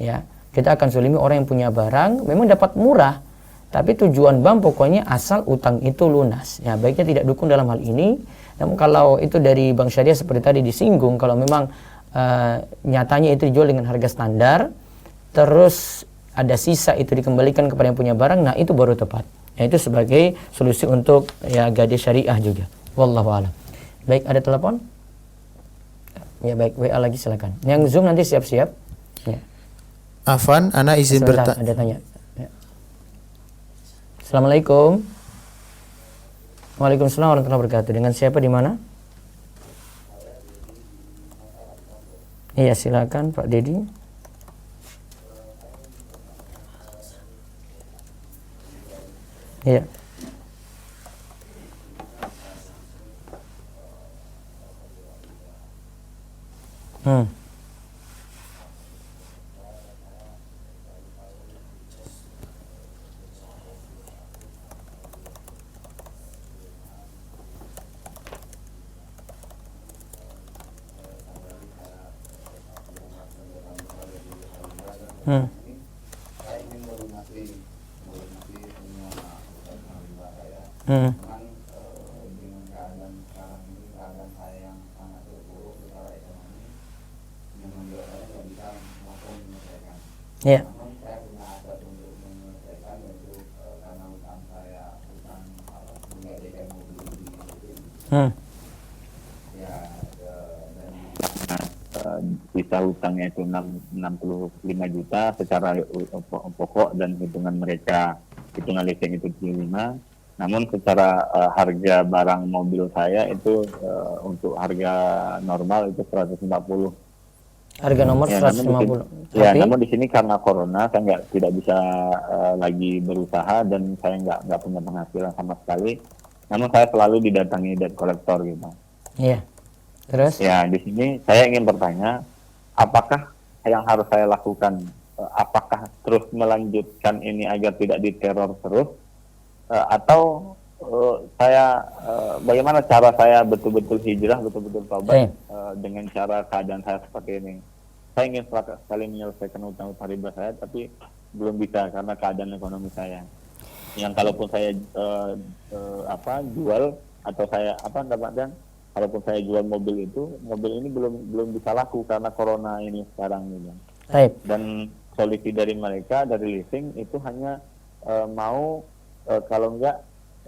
ya, kita akan zolimi orang yang punya barang. Memang dapat murah, tapi tujuan bank pokoknya asal utang itu lunas ya. Baiknya tidak dukung dalam hal ini. Namun kalau itu dari bank syariah seperti tadi disinggung, kalau memang nyatanya itu dijual dengan harga standar, terus ada sisa itu dikembalikan kepada yang punya barang, nah itu baru tepat. Ya, itu sebagai solusi untuk ya gadis syariah juga. Wallahu a'lam. Baik, ada telepon? Ya baik, WA lagi silakan. Yang Zoom nanti siap-siap. Ya.
Afan, ana izin bertanya.
Ada tanya. Ya. Assalamualaikum. Waalaikumsalam warahmatullahi wabarakatuh. Dengan siapa di mana? Iya, silakan Pak Dedi. Iya. Hmm. Hmm. Hmm. Ya. Hmm.
Sisa hutangnya itu 65 juta secara pokok dan hitungan mereka, hitungan leasing itu 75. Namun secara harga barang mobil saya itu untuk harga normal itu 140.
Harga nomor
Ya,
150.
ya,
Tapi
namun di sini karena corona saya tidak bisa lagi berusaha dan saya nggak punya penghasilan sama sekali. Namun saya selalu didatangi debt collector gitu.
iya. Terus?
Ya, di sini saya ingin bertanya, apakah yang harus saya lakukan? Apakah terus melanjutkan ini agar tidak diteror terus? Atau saya bagaimana cara saya betul-betul hijrah, betul-betul taubat dengan cara keadaan saya seperti ini? Saya ingin sekali menyelesaikan utang-utang riba saya, tapi belum bisa karena keadaan ekonomi saya. Yang kalaupun saya jual atau saya dapatkan, kalaupun saya jual mobil ini belum bisa laku karena corona ini sekarang ini. Dan solusi dari mereka dari leasing itu hanya mau kalau enggak,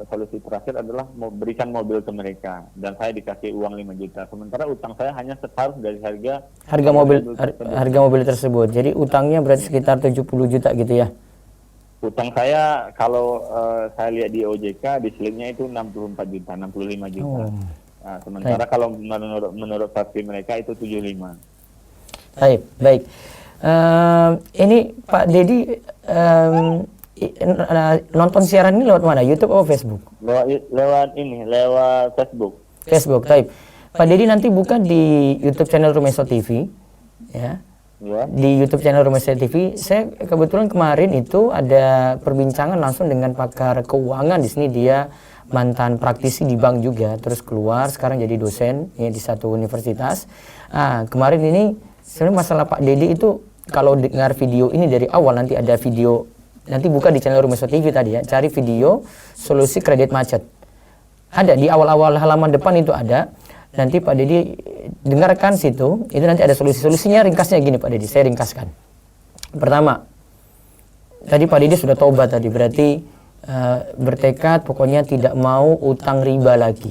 solusi terakhir adalah berikan mobil ke mereka dan saya dikasih uang 5 juta. Sementara utang saya hanya separuh dari harga
mobil tersebut. Jadi utangnya berarti sekitar 70 juta gitu ya.
Utang saya kalau saya lihat di OJK di slipnya itu 64 juta, 65 juta. Nah, sementara kalau menurut versi mereka itu 75.
Baik. Ini Pak Dedi nonton siaran ini lewat mana? YouTube atau Facebook?
Lewat Facebook.
Facebook, baik. Pak Dedi nanti buka di YouTube channel Rumeso TV, ya.
Ya.
Di YouTube channel Rumeso TV, saya kebetulan kemarin itu ada perbincangan langsung dengan pakar keuangan. Di sini dia mantan praktisi di bank juga, terus keluar sekarang jadi dosen ya di satu universitas. Kemarin ini sebenarnya masalah Pak Dedi itu kalau dengar video ini dari awal, nanti ada video, nanti buka di channel Rumeso TV tadi ya, cari video solusi kredit macet. Ada di awal-awal halaman depan itu ada. Nanti Pak Dedi dengarkan situ, itu nanti ada solusinya, ringkasnya gini Pak Dedi, saya ringkaskan. Pertama, tadi Pak Dedi sudah tobat tadi, berarti bertekad pokoknya tidak mau utang riba lagi.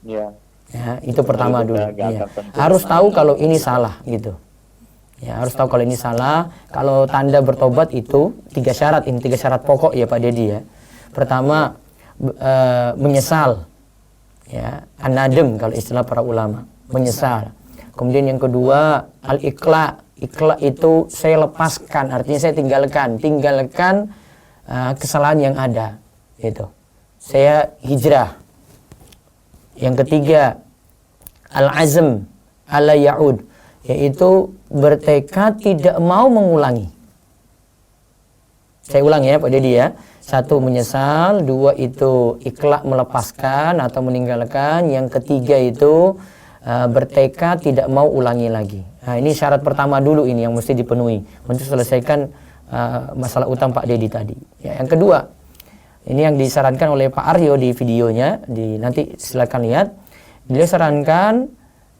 Ya.
Ya, itu pertama dulu. Ya. Harus tahu kalau ini salah gitu. Ya, harus tahu kalau ini salah. Kalau tanda bertobat itu 3 syarat, ini 3 syarat pokok ya Pak Dedi ya. Pertama, menyesal. Ya, an-nadem kalau istilah para ulama, menyesal. Kemudian yang kedua, al-iqla. Iqla itu saya lepaskan, artinya saya tinggalkan kesalahan yang ada. Itu. Saya hijrah. Yang ketiga, al-azm ala ya'ud, yaitu bertekad tidak mau mengulangi. Saya ulang ya Pak Dedi ya. 1 menyesal, 2 itu ikhlas melepaskan atau meninggalkan, yang ketiga itu bertekad tidak mau ulangi lagi. Nah, ini syarat pertama dulu ini yang mesti dipenuhi untuk selesaikan masalah utang Pak Dedi tadi. Ya, yang kedua, ini yang disarankan oleh Pak Aryo di videonya, nanti silakan lihat. Dia sarankan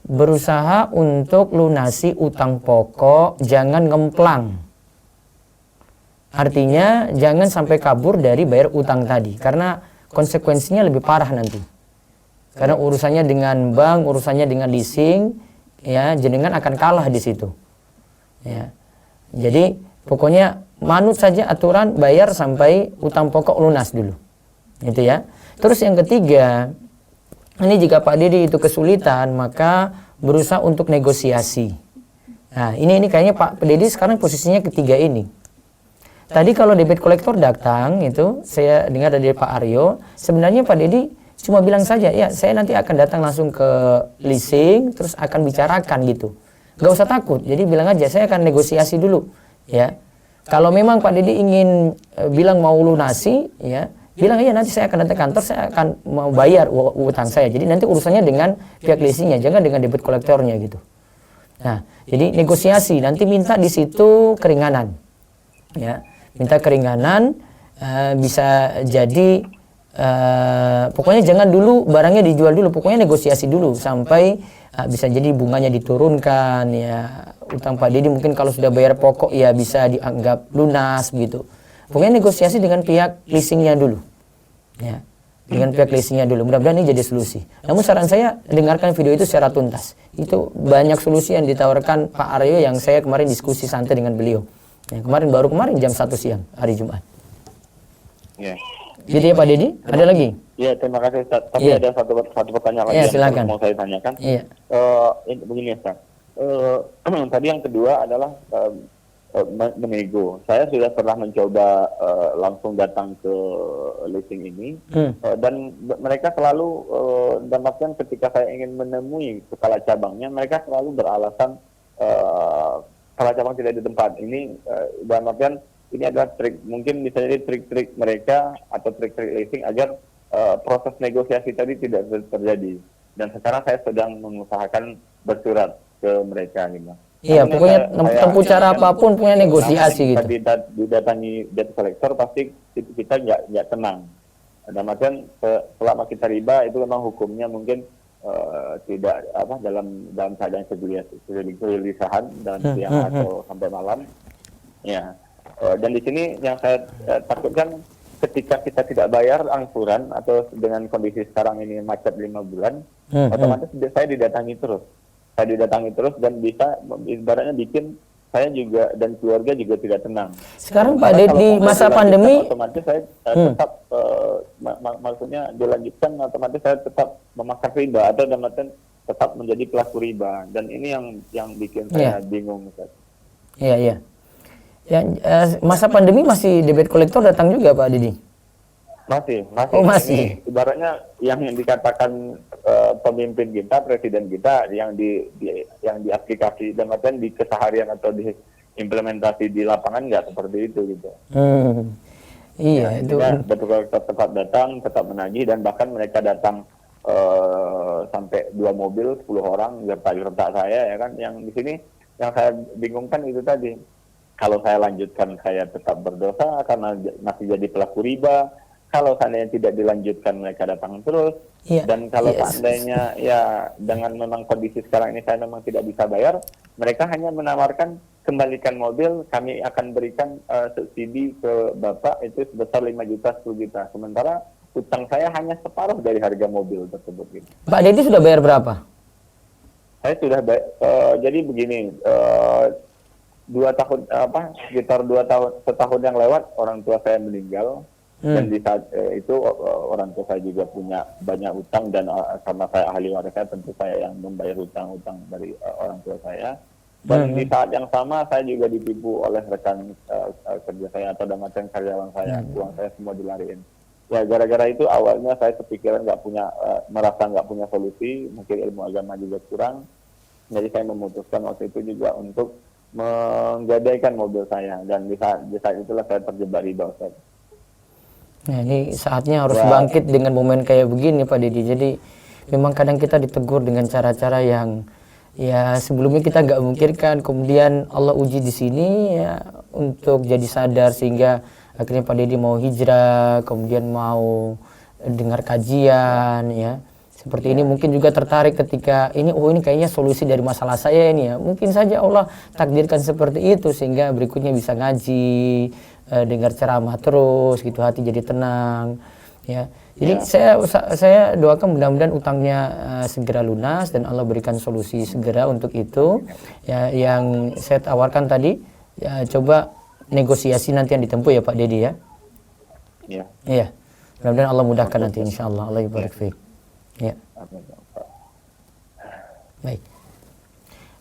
berusaha untuk lunasi utang pokok, jangan ngemplang. Artinya jangan sampai kabur dari bayar utang tadi, karena konsekuensinya lebih parah nanti. Karena urusannya dengan bank, urusannya dengan leasing, ya jenengan akan kalah di situ. Ya. Jadi pokoknya manut saja aturan, bayar sampai utang pokok lunas dulu. Itu ya. Terus yang ketiga, ini jika Pak Dedi itu kesulitan, maka berusaha untuk negosiasi. Nah, ini kayaknya Pak Dedi sekarang posisinya ketiga ini. Tadi kalau debit kolektor datang itu, saya dengar dari Pak Aryo, sebenarnya Pak Dedi cuma bilang saja, ya saya nanti akan datang langsung ke leasing, terus akan bicarakan gitu. Gak usah takut, jadi bilang aja, saya akan negosiasi dulu, ya. Kalau memang Pak Dedi ingin bilang mau lunasi, ya, bilang aja nanti saya akan datang kantor, saya akan mau bayar utang saya. Jadi nanti urusannya dengan pihak leasingnya, jangan dengan debit kolektornya gitu. Nah, jadi negosiasi, nanti minta di situ keringanan, ya, minta keringanan, bisa jadi pokoknya jangan dulu barangnya dijual dulu, pokoknya negosiasi dulu sampai bisa jadi bunganya diturunkan, ya, utang Pak Dedi mungkin kalau sudah bayar pokok ya bisa dianggap lunas gitu. Pokoknya negosiasi dengan pihak leasingnya dulu, ya, dengan pihak leasingnya dulu. Mudah-mudahan ini jadi solusi. Namun saran saya dengarkan video itu secara tuntas. Itu banyak solusi yang ditawarkan Pak Aryo yang saya kemarin diskusi santai dengan beliau. Ya, baru kemarin jam 1 siang hari Jumat.
Ya.
Gitu ya Pak Dedi. Ada lagi?
Iya, terima kasih Ustaz. Tapi
Iya.
ada satu pertanyaan lagi
Iya,
yang
silakan.
mau saya tanyakan.
Iya.
Ini begini Ustaz. Tadi yang kedua adalah menego. Saya sudah pernah mencoba langsung datang ke leasing ini dan mereka selalu dampaknya ketika saya ingin menemui kepala cabangnya, mereka selalu beralasan kepala cabang tidak di tempat. Ini dampaknya ini adalah trik, mungkin bisa jadi trik-trik mereka atau trik-trik leasing agar proses negosiasi tadi tidak terjadi. Dan sekarang saya sedang mengusahakan bersurat ke mereka gitu.
Iya, pokoknya tempuh cara apapun punya negosiasi gitu.
Didatangi debt collector pasti kita nggak tenang. Dan maksudnya selama kita riba itu memang hukumnya mungkin tidak dalam keadaan kegelisahan dalam siang atau sampai malam. Ya. Dan di sini yang saya takutkan ketika kita tidak bayar angsuran atau dengan kondisi sekarang ini macet 5 bulan, otomatis saya didatangi terus. Dan bisa ibaratnya bikin saya juga dan keluarga juga tidak tenang.
Sekarang Pak Dedi di masa pandemi
otomatis saya tetap maksudnya dilanjutkan, otomatis saya tetap memakan riba atau tetap menjadi pelaku riba, dan ini yang bikin saya bingung.
Iya. Ya, masa pandemi masih debit kolektor datang juga Pak Dedi?
Masih.
Oh, masih.
Ini, ibaratnya yang dikatakan pemimpin kita, presiden kita yang di aplikasi dan di keseharian atau di implementasi di lapangan nggak seperti itu gitu.
Iya, itu
betul, tetap datang, tetap menagih, dan bahkan mereka datang sampai 2 mobil, 10 orang gertak saya, ya kan. Yang di sini yang saya bingungkan itu tadi, kalau saya lanjutkan saya tetap berdosa karena masih jadi pelaku riba. Kalau seandainya tidak dilanjutkan mereka datang terus, dan kalau seandainya ya dengan memang kondisi sekarang ini saya memang tidak bisa bayar, mereka hanya menawarkan kembalikan mobil, kami akan berikan subsidi ke Bapak itu sebesar 5 juta, 10 juta. Sementara utang saya hanya separuh dari harga mobil tersebut. Gitu.
Pak Dedi sudah bayar berapa?
Saya sudah jadi begini, 2 tahun sekitar 2 tahun, setahun yang lewat orang tua saya meninggal. Dan di saat itu orang tua saya juga punya banyak utang, dan karena saya ahli waris, tentu saya yang membayar utang-utang dari orang tua saya. Dan di saat yang sama saya juga ditipu oleh rekan kerja saya atau damatan karyawan saya, uang saya semua dilariin. Ya gara-gara itu awalnya saya kepikiran merasa nggak punya solusi, mungkin ilmu agama juga kurang. Jadi saya memutuskan waktu itu juga untuk menggadaikan mobil saya, dan di saat itulah saya terjebak riba, Ustaz.
Nah, ini saatnya harus bangkit dengan momen kayak begini Pak Dedi. Jadi memang kadang kita ditegur dengan cara-cara yang ya sebelumnya kita nggak memikirkan, kemudian Allah uji di sini ya untuk jadi sadar, sehingga akhirnya Pak Dedi mau hijrah, kemudian mau dengar kajian ya. Seperti ini mungkin juga tertarik ketika ini kayaknya solusi dari masalah saya ini ya. Mungkin saja Allah takdirkan seperti itu sehingga berikutnya bisa ngaji, dengar ceramah terus gitu, hati jadi tenang ya. Jadi saya doakan mudah-mudahan utangnya segera lunas dan Allah berikan solusi segera untuk itu. Ya, yang saya tawarkan tadi ya, coba negosiasi nanti yang ditempuh ya Pak Dedi ya. Iya. Mudah-mudahan Allah mudahkan nanti insyaallah. Allah barik fiik. Ya. Baik.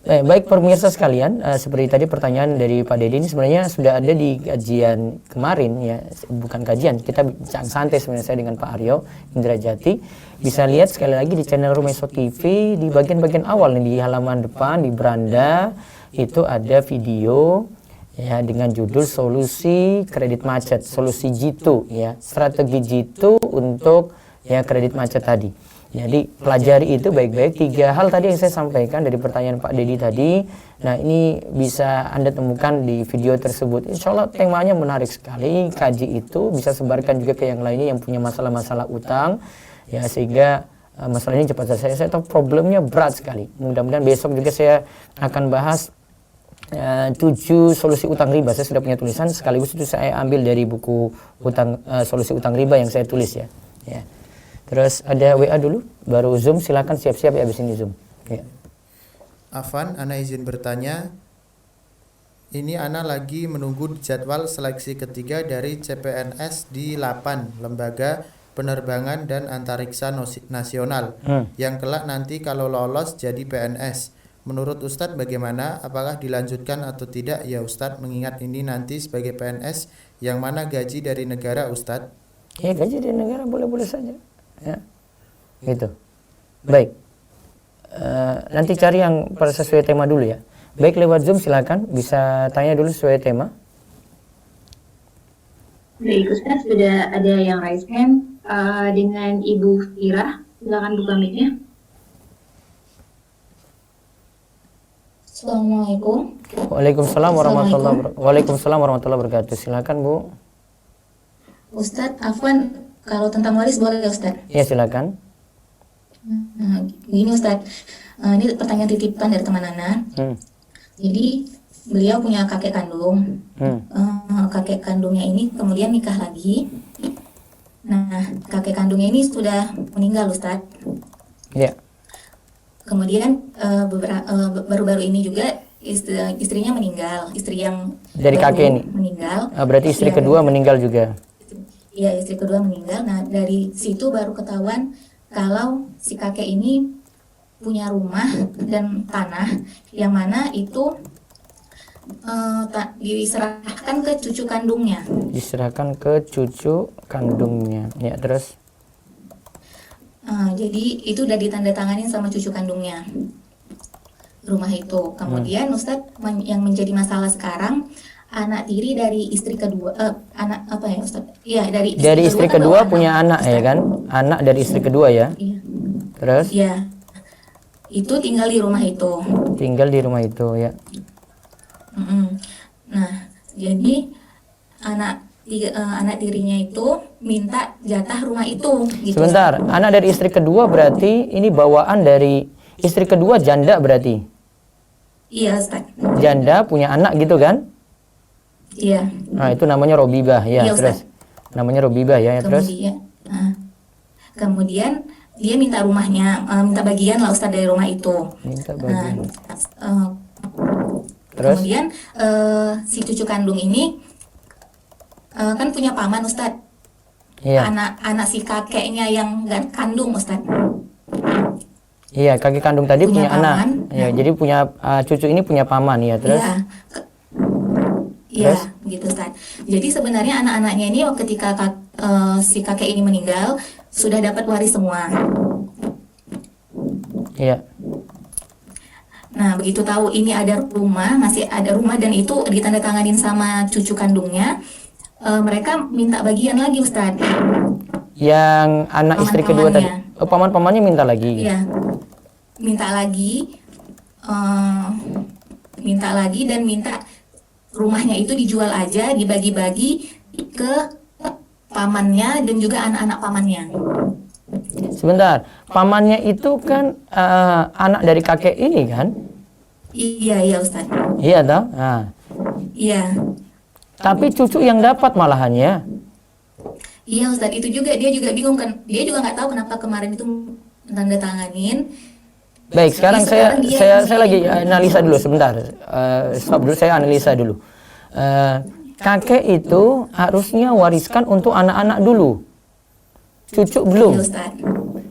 Baik pemirsa sekalian, seperti tadi pertanyaan dari Pak Dedi ini sebenarnya sudah ada di kajian kemarin ya, bukan kajian, kita bincang santai sebenarnya saya dengan Pak Aryo Indrajati. Bisa lihat sekali lagi di channel Rumeso TV di bagian-bagian awal nih, di halaman depan di beranda itu ada video ya dengan judul solusi kredit macet, solusi Jitu ya, strategi Jitu untuk ya kredit macet tadi. Jadi pelajari itu baik-baik. 3 hal tadi yang saya sampaikan dari pertanyaan Pak Dedi tadi. Nah ini bisa Anda temukan di video tersebut. Insya Allah temanya menarik sekali. Kaji itu bisa sebarkan juga ke yang lainnya yang punya masalah-masalah utang. Ya sehingga masalah ini cepat selesai. Saya tahu problemnya berat sekali. Mudah-mudahan besok juga saya akan bahas 7 solusi utang riba. Saya sudah punya tulisan, sekaligus itu saya ambil dari buku solusi utang riba yang saya tulis ya. Terus ada WA dulu, baru Zoom. Silakan siap-siap ya, habis ini Zoom. Ya.
Afan, Ana izin bertanya. Ini Ana lagi menunggu jadwal seleksi ketiga dari CPNS di 8 Lembaga Penerbangan dan Antariksa Nasional yang kelak nanti kalau lolos jadi PNS. Menurut Ustadz bagaimana? Apakah dilanjutkan atau tidak ya Ustadz? Mengingat ini nanti sebagai PNS yang mana gaji dari negara Ustadz?
Ya gaji dari negara boleh-boleh saja. Ya, gitu. Baik. Nanti cari yang pada sesuai tema dulu ya. Baik, lewat Zoom silakan bisa tanya dulu sesuai tema.
Baik, Ustaz, sudah ada yang raise hand dengan Ibu Fira. Silakan buka mic-nya.
Assalamualaikum.
Waalaikumsalam warahmatullahi wabarakatuh. Silakan Bu.
Ustadz, Afwan, kalau tentang waris boleh ya Ustadz?
Ya silakan.
Nah, gini Ustadz, ini pertanyaan titipan dari teman Ana. Jadi beliau punya kakek kandung. Kakek kandungnya ini kemudian nikah lagi. Nah, kakek kandungnya ini sudah meninggal Ustadz.
Ya.
Kemudian baru-baru ini juga istrinya meninggal. Istri yang
dari kakek ini
meninggal.
Berarti istri kedua meninggal juga.
Iya, istri kedua meninggal. Nah, dari situ baru ketahuan kalau si kakek ini punya rumah dan tanah yang mana itu diserahkan ke cucu kandungnya.
Diserahkan ke cucu kandungnya. Ya, terus?
Jadi itu udah ditandatanganin sama cucu kandungnya rumah itu. Kemudian Ustadz, yang menjadi masalah sekarang anak tiri dari istri kedua, anak apa ya Ustaz? Iya, dari
istri kedua punya anak Ustaz, ya kan? Anak dari istri kedua ya.
Iya.
Terus?
Iya. Itu tinggal di rumah itu.
Tinggal di rumah itu ya.
Nah, jadi anak tirinya itu minta jatah rumah itu. Gitu.
Sebentar, anak dari istri kedua berarti ini bawaan dari istri kedua, janda berarti? Iya Ustaz. Janda punya anak gitu kan?
Iya.
Nah, itu namanya Robibah ya, iya, terus. Namanya Robibah ya, terus.
Kemudian dia minta rumahnya, minta bagian lah Ustaz dari rumah itu.
Minta bagian.
Terus? Kemudian si cucu kandung ini kan punya paman Ustaz.
Iya.
Anak si kakeknya yang kandung Ustaz.
Iya, kakek kandung tadi punya anak. Ya, jadi punya cucu ini punya paman ya, terus.
Iya, gitu Ustaz. Jadi sebenarnya anak-anaknya ini ketika si kakek ini meninggal sudah dapat waris semua.
Iya.
Nah, begitu tahu ini ada rumah, masih ada rumah dan itu ditandatanganin sama cucu kandungnya, mereka minta bagian lagi Ustaz.
Yang anak istri kedua tadi, paman-pamannya minta lagi.
Iya, minta lagi dan minta rumahnya itu dijual aja, dibagi-bagi ke pamannya dan juga anak-anak pamannya.
Sebentar, pamannya itu kan anak dari kakek ini kan?
Iya Ustaz.
Iya toh? Nah.
Iya.
Tapi cucu yang dapat malahannya.
Iya Ustaz, itu juga dia juga bingung kan. Dia juga nggak tahu kenapa kemarin itu tanda tanganin.
Baik, sekarang saya lagi analisa dulu sebentar. Stop dulu, saya analisa dulu. Kakek itu harusnya wariskan untuk anak-anak dulu. Cucu belum.
Iya, Ustaz.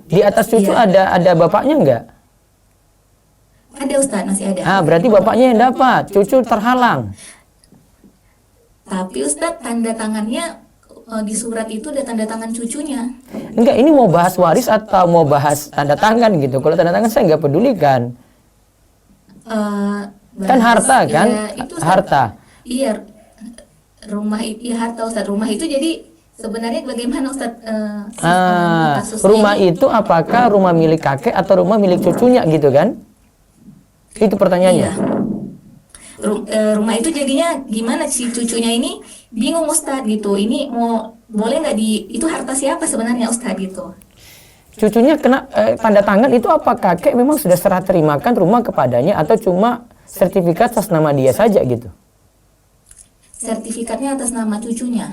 Di atas cucu ada bapaknya enggak?
Ada Ustaz, masih ada.
Ah, berarti bapaknya yang dapat, cucu terhalang.
Tapi Ustaz, tanda tangannya di surat itu ada tanda tangan cucunya.
Enggak, ini mau bahas waris atau mau bahas tanda tangan gitu. Kalau tanda tangan saya nggak pedulikan. Kan harta kan?
Ya, itu, Ustaz.
Harta.
Iya, rumah itu ya, harta Ustaz. Rumah itu jadi sebenarnya bagaimana Ustaz? Kasusnya
Rumah
ini?
itu apakah rumah milik kakek atau rumah milik cucunya gitu kan? Itu pertanyaannya.
Iya. Rumah itu jadinya gimana si cucunya ini bingung Ustadz gitu. Ini mau boleh nggak itu harta siapa sebenarnya Ustadz gitu.
Cucunya kena tanda tangan itu apa kakek memang sudah serah terimakan rumah kepadanya atau cuma sertifikat atas nama dia saja gitu?
Sertifikatnya atas nama cucunya.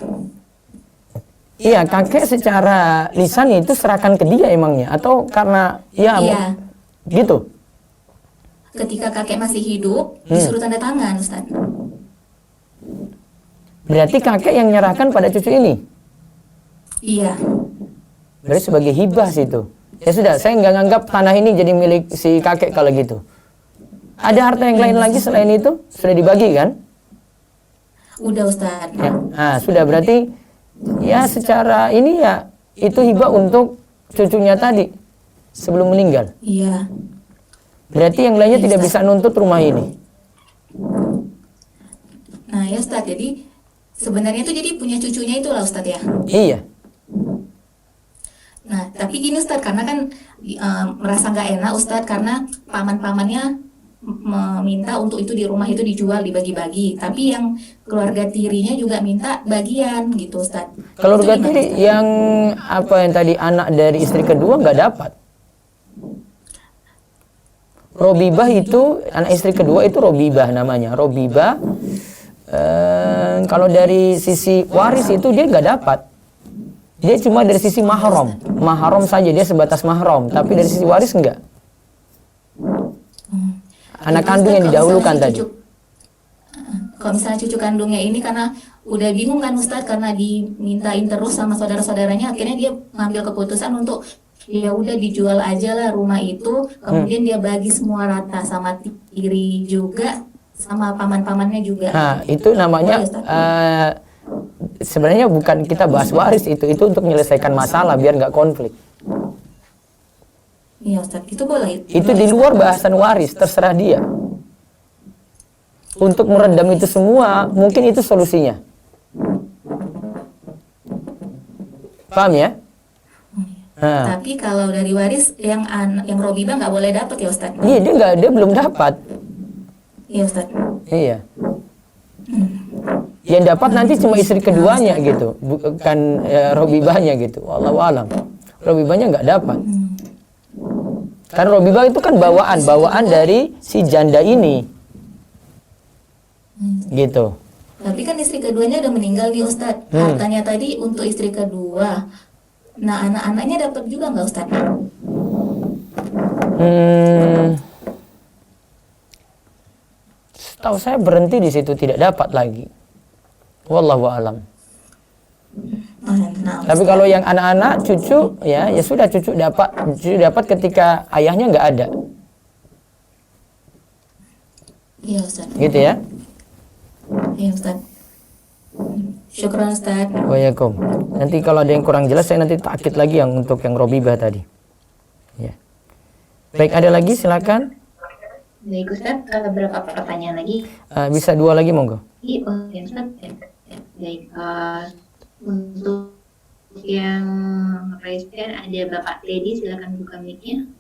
Iya, kakek secara lisan itu serahkan ke dia emangnya atau karena ya
Iya.
gitu.
Ketika kakek masih hidup disuruh tanda tangan Ustadz.
Berarti kakek yang menyerahkan pada cucu ini.
Iya.
Berarti sebagai hibah situ. Ya sudah, saya nggak nganggap tanah ini jadi milik si kakek kalau gitu. Ada harta yang lain lagi selain itu? Sudah dibagi kan?
Udah Ustadz.
Ya. Nah, sudah berarti ya secara ini ya itu hibah untuk cucunya tadi sebelum meninggal.
Iya.
Berarti yang lainnya tidak bisa nuntut rumah ini.
Nah ya Ustadz, jadi sebenarnya itu jadi punya cucunya itulah Ustadz ya.
Iya.
Nah, tapi gini Ustadz, karena kan merasa nggak enak Ustadz karena paman-pamannya meminta untuk itu di rumah itu dijual, dibagi-bagi. Tapi yang keluarga tirinya juga minta bagian gitu Ustadz.
Keluarga
Itu gimana,
tiri
Ustadz?
yang apa yang tadi anak dari istri kedua nggak dapat. Robibah itu anak istri kedua itu robibah namanya. Robibah kalau dari sisi waris itu dia nggak dapat. Dia cuma dari sisi mahram. Mahram saja dia sebatas mahram, tapi dari sisi waris enggak. Anak
Jadi,
kandung yang
Ustadz,
didahulukan tadi.
Kalau misalnya cucu kandungnya ini karena udah bingung kan Ustadz karena dimintain terus sama saudara-saudaranya, akhirnya dia ngambil keputusan untuk ya udah dijual aja lah rumah itu, kemudian dia bagi semua rata sama tiri juga, sama paman-pamannya juga.
Nah, itu namanya
Boleh, Ustadz?
sebenarnya bukan kita bahas waris itu untuk menyelesaikan masalah biar nggak konflik.
Iya Ustadz, itu boleh.
Itu di luar bahasan waris, terserah dia. Untuk meredam itu semua, mungkin itu solusinya. Paham ya? Nah,
Tapi kalau dari waris yang robibah nggak boleh dapat ya Ustadz?
iya dia belum dapat.
Iya Ustadz.
Iya. Yang dapat nanti cuma istri keduanya gitu, bukan robibahnya gitu. Wallahu alam. Robibahnya nggak dapat. Karena robibah itu kan bawaan dari si janda ini. Gitu.
Tapi kan istri keduanya udah meninggal nih Ustadz. Hartanya tadi untuk istri kedua. Nah anak-anaknya dapat juga nggak Ustadz?
Setahu saya berhenti di situ, tidak dapat lagi. Wallahu alam.
Nah,
Tapi kalau yang anak-anak, cucu, ya sudah cucu dapat ketika ayahnya nggak ada,
iya Ustadz.
gitu ya.
Iya Ustadz. Syukran Ustadz.
Waalaikum. Nanti kalau ada yang kurang jelas, saya nanti takkid lagi yang untuk yang robibah tadi. Ya. Baik, ada lagi, silakan.
Baik Ustadz, berapa pertanyaan lagi?
Bisa 2 lagi, monggo.
Oh, ya Ustadz. Baik, untuk yang raise hand ada Bapak Teddy, silakan buka mic-nya.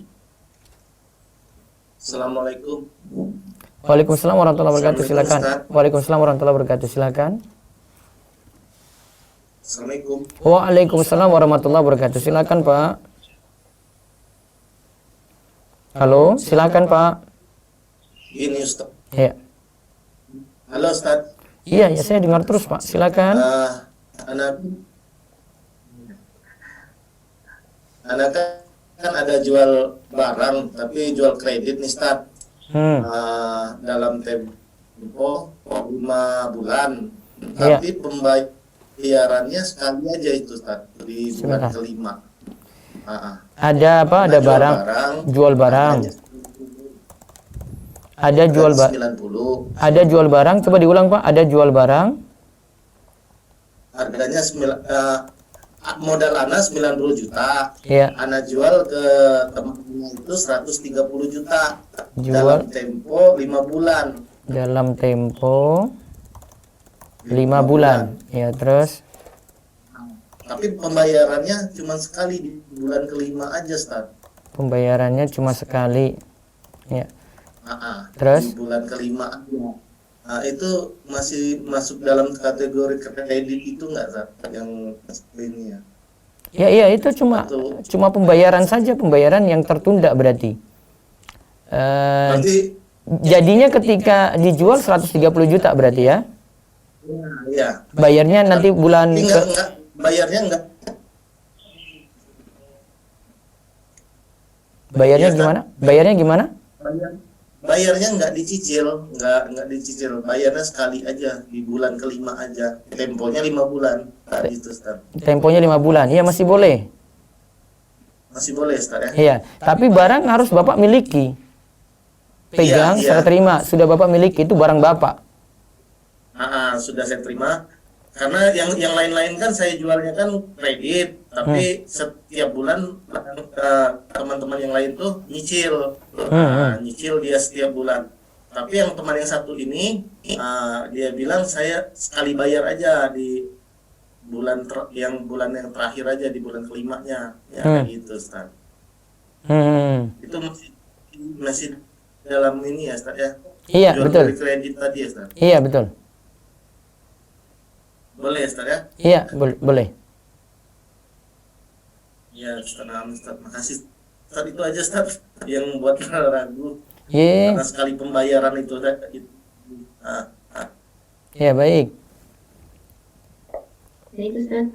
Assalamualaikum.
Waalaikumsalam warahmatullahi wabarakatuh, silakan.
Assalamualaikum,
Waalaikumsalam warahmatullahi wabarakatuh, silakan.
Assalamualaikum.
Waalaikumsalam warahmatullahi wabarakatuh, silakan Pak. Halo, silakan Pak.
Ini Ustaz.
Ya.
Halo Ustaz.
Iya, ya saya dengar terus Pak, silakan.
Anak kan ada jual barang tapi jual kredit nih Ustaz. Dalam tempo 5 bulan.
Iya.
Tapi pembayarannya sekali aja itu Ustaz, di bulan
Sebentar.
kelima.
Ada apa? Ada
Jual
barang. Jual barang. Ada jual
90.
ada jual barang, coba diulang Pak. Ada jual barang.
Harganya modal Ana 90 juta.
Iya.
Ana jual ke temannya itu 130 juta.
Jual.
Dalam tempo 5 bulan.
Dalam tempo 5 bulan. Ya, terus
Tapi pembayarannya cuma sekali di bulan kelima aja, Ustaz.
pembayarannya cuma sekali. Ya.
Di
Terus
bulan kelima aja. Nah, itu masih masuk dalam kategori kredit itu nggak, Ustaz? Yang ini ya.
ya iya itu cuma pembayaran saja, pembayaran yang tertunda berarti.
Berarti
Jadinya ketika dijual 130 juta berarti ya.
ya.
Bayarnya nanti bulan
Ini enggak, bayarnya enggak.
Bayarnya
Iya,
gimana? Bayarnya gimana?
Bayarnya nggak dicicil, nggak dicicil. Bayarnya sekali aja di bulan kelima aja. Temponya 5 bulan. Nah, gitu, Ustaz.
Temponya 5 bulan. Iya masih boleh.
Masih boleh, Ustaz ya?
Iya, tapi barang harus Bapak miliki. Pegang,
Iya.
serah terima. Sudah Bapak miliki, itu barang Bapak.
Sudah saya terima. Karena yang lain-lain kan saya jualnya kan kredit, tapi setiap bulan teman-teman yang lain tuh nyicil, nyicil dia setiap bulan. Tapi yang teman yang satu ini dia bilang saya sekali bayar aja di bulan yang terakhir aja, di bulan kelimanya, ya kayak gitu, Ustaz. Itu masih dalam ini ya, Ustaz ya.
Iya,
Jual
betul.
beli kredit tadi ya, Ustaz.
Iya, betul.
Boleh ya, Ustaz ya?
Iya, boleh.
Ya, Ustaz, Ustaz. Makasih. Ustaz, itu aja, Ustaz, yang buat ragu.
Iya.
Karena sekali pembayaran itu.
Iya, baik.
Baik Ustaz,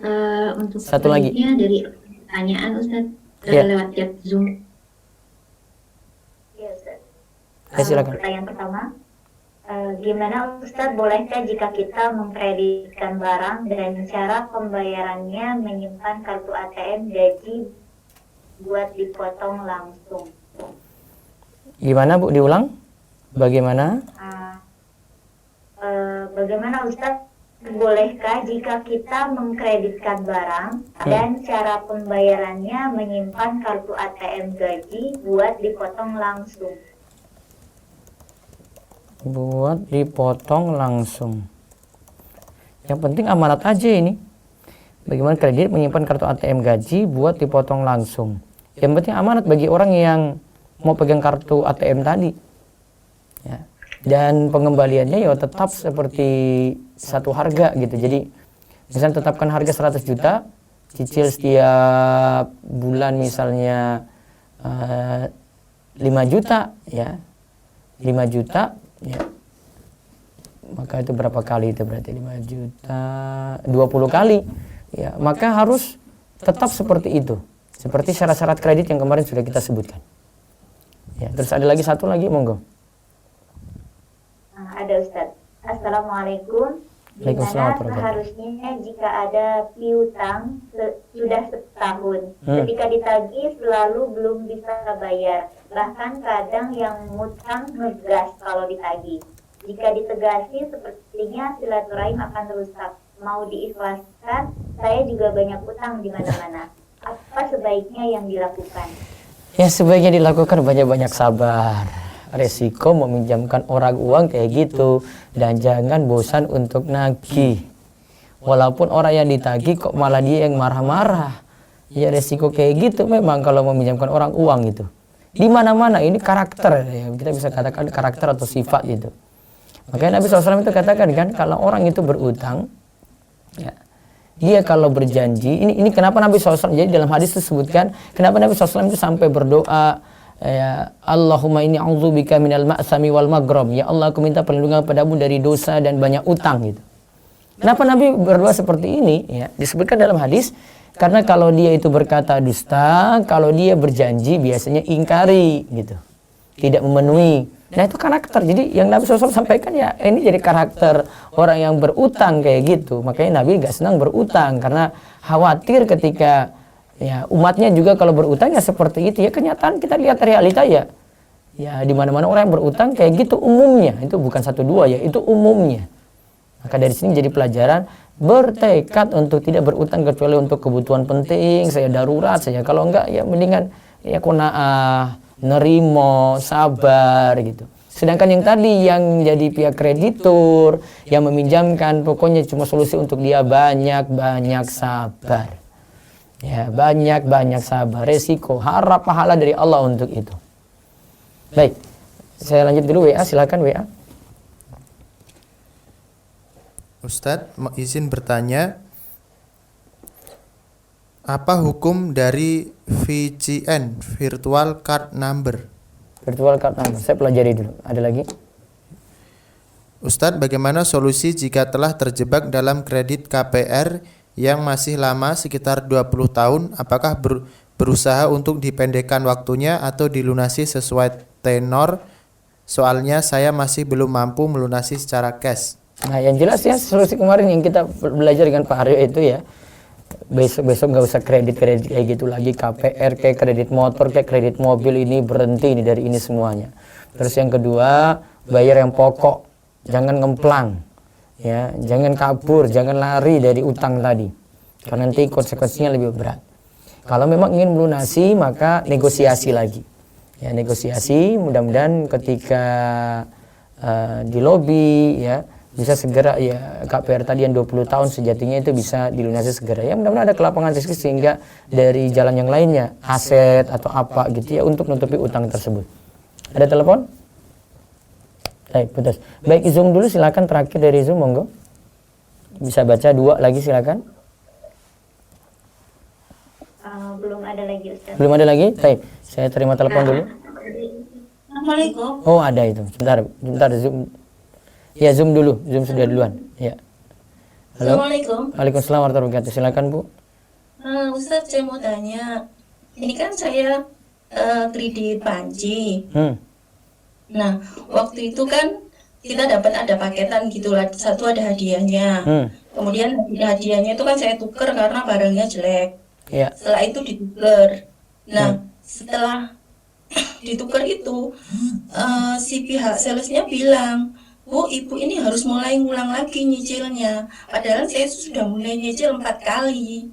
untuk
Satu lagi.
selanjutnya dari pertanyaan Ustaz
Iya.
lewat chat Zoom.
Ya, Ustaz.
Ya, silakan.
Pertanyaan pertama, gimana Ustaz, bolehkah jika kita mengkreditkan barang dan cara pembayarannya menyimpan kartu ATM gaji buat dipotong langsung?
Gimana Bu, diulang? Bagaimana?
Bagaimana Ustaz, bolehkah jika kita mengkreditkan barang dan cara pembayarannya menyimpan kartu ATM gaji buat dipotong langsung?
Buat dipotong langsung. Yang penting amanat aja ini. Bagaimana kredit menyimpan kartu ATM gaji buat dipotong langsung. Yang penting amanat bagi orang yang mau pegang kartu ATM tadi. Ya. Dan pengembaliannya ya tetap seperti satu harga gitu. Jadi misalnya tetapkan harga 100 juta, cicil setiap bulan misalnya 5 juta ya. 5 juta ya. Maka itu berapa kali itu berarti 5 juta 20 kali ya, maka harus tetap seperti itu, seperti syarat-syarat kredit yang kemarin sudah kita sebutkan ya. Terus ada lagi satu lagi, monggo.
Ada Ustaz. Assalamualaikum.
Waalaikumsalam
Gimana seharusnya jika ada piutang sudah setahun, ketika ditagih selalu belum bisa bayar, bahkan kadang yang ngutang ngegas kalau ditagih. Jika ditegasi sepertinya silaturahim akan rusak. Mau diikhlaskan, saya juga banyak utang di mana-mana. Apa sebaiknya yang dilakukan?
Ya sebaiknya dilakukan banyak-banyak sabar. Resiko meminjamkan orang uang kayak gitu, dan jangan bosan untuk nagih. Walaupun orang yang ditagih kok malah dia yang marah-marah. Ya resiko kayak gitu memang kalau meminjamkan orang uang itu. Di mana-mana ini karakter ya, kita bisa katakan karakter atau sifat gitu. Makanya Nabi SAW itu katakan kan, kalau orang itu berutang ya, dia kalau berjanji, ini kenapa Nabi SAW, jadi dalam hadis disebutkan kenapa Nabi SAW itu sampai berdoa ya, Allahumma inni a'udzubika minal ma'sami wal maghram. Ya Allah, aku minta perlindungan padamu dari dosa dan banyak utang gitu. Kenapa Nabi berdoa seperti ini? Ya, disebutkan dalam hadis karena kalau dia itu berkata dusta, kalau dia berjanji biasanya ingkari gitu, tidak memenuhi. Nah itu karakter. Jadi yang Nabi SAW sampaikan ya ini jadi karakter orang yang berutang kayak gitu. Makanya Nabi gak senang berutang karena khawatir ketika ya umatnya juga kalau berutang ya seperti itu ya. Kenyataan kita lihat realita ya Ya, di mana-mana orang yang berutang kayak gitu umumnya. Itu bukan satu dua ya, itu umumnya. Maka dari sini jadi pelajaran bertekad untuk tidak berutang kecuali untuk kebutuhan penting, saya darurat saja. Kalau enggak ya mendingan ya qanaah, nerimo, sabar gitu. Sedangkan yang tadi yang jadi pihak kreditur yang meminjamkan pokoknya cuma solusi untuk dia banyak-banyak sabar. Ya, banyak-banyak sabar, resiko, harap pahala dari Allah untuk itu. Baik, saya lanjut dulu WA, silakan WA.
Ustadz, izin bertanya, apa hukum dari VCN, Virtual Card Number?
Virtual card number, saya pelajari dulu. Ada lagi?
Ustadz, bagaimana solusi jika telah terjebak dalam kredit KPR yang masih lama sekitar 20 tahun? Apakah berusaha untuk dipendekkan waktunya atau dilunasi sesuai tenor? Soalnya saya masih belum mampu melunasi secara cash.
Nah, yang jelas ya solusi kemarin yang kita belajar dengan Pak Aryo itu ya, besok nggak usah kredit kayak gitu lagi, KPR kayak kredit motor kayak kredit mobil, ini berhenti ini dari ini semuanya. Terus yang kedua, bayar yang pokok, jangan ngemplang ya, jangan kabur, jangan lari dari utang tadi karena nanti konsekuensinya lebih berat. Kalau memang ingin melunasi maka negosiasi lagi ya, negosiasi, mudah-mudahan ketika di lobi ya bisa segera ya, KPR tadi yang 20 tahun sejatinya itu bisa dilunasi segera ya, mudah-mudahan ada kelapangan rezeki sehingga dari jalan yang lainnya aset atau apa gitu ya untuk menutupi utang tersebut. Ada telepon? Baik, putus. Baik, Zoom dulu silakan, terakhir dari Zoom monggo. Bisa baca dua lagi silakan.
Belum ada lagi Ustaz.
Belum ada lagi? Baik, saya terima telepon dulu.
Assalamualaikum.
Oh, ada itu. Sebentar Zoom. Ya, Zoom dulu. Zoom sudah duluan. Ya. Halo.
Assalamualaikum.
Waalaikumsalam warahmatullahi wabarakatuh. Silakan, Bu.
Ustaz, saya mau tanya. Ini kan saya kredit panci. Nah, waktu itu kan kita dapat ada paketan gitu lah. Satu ada hadiahnya. Kemudian hadiahnya itu kan saya tuker karena barangnya jelek.
Ya.
Setelah itu ditukar. Nah, setelah ditukar itu si pihak salesnya bilang, "Bu, ibu ini harus mulai ngulang lagi nyicilnya." Padahal saya sudah mulai nyicil 4 kali.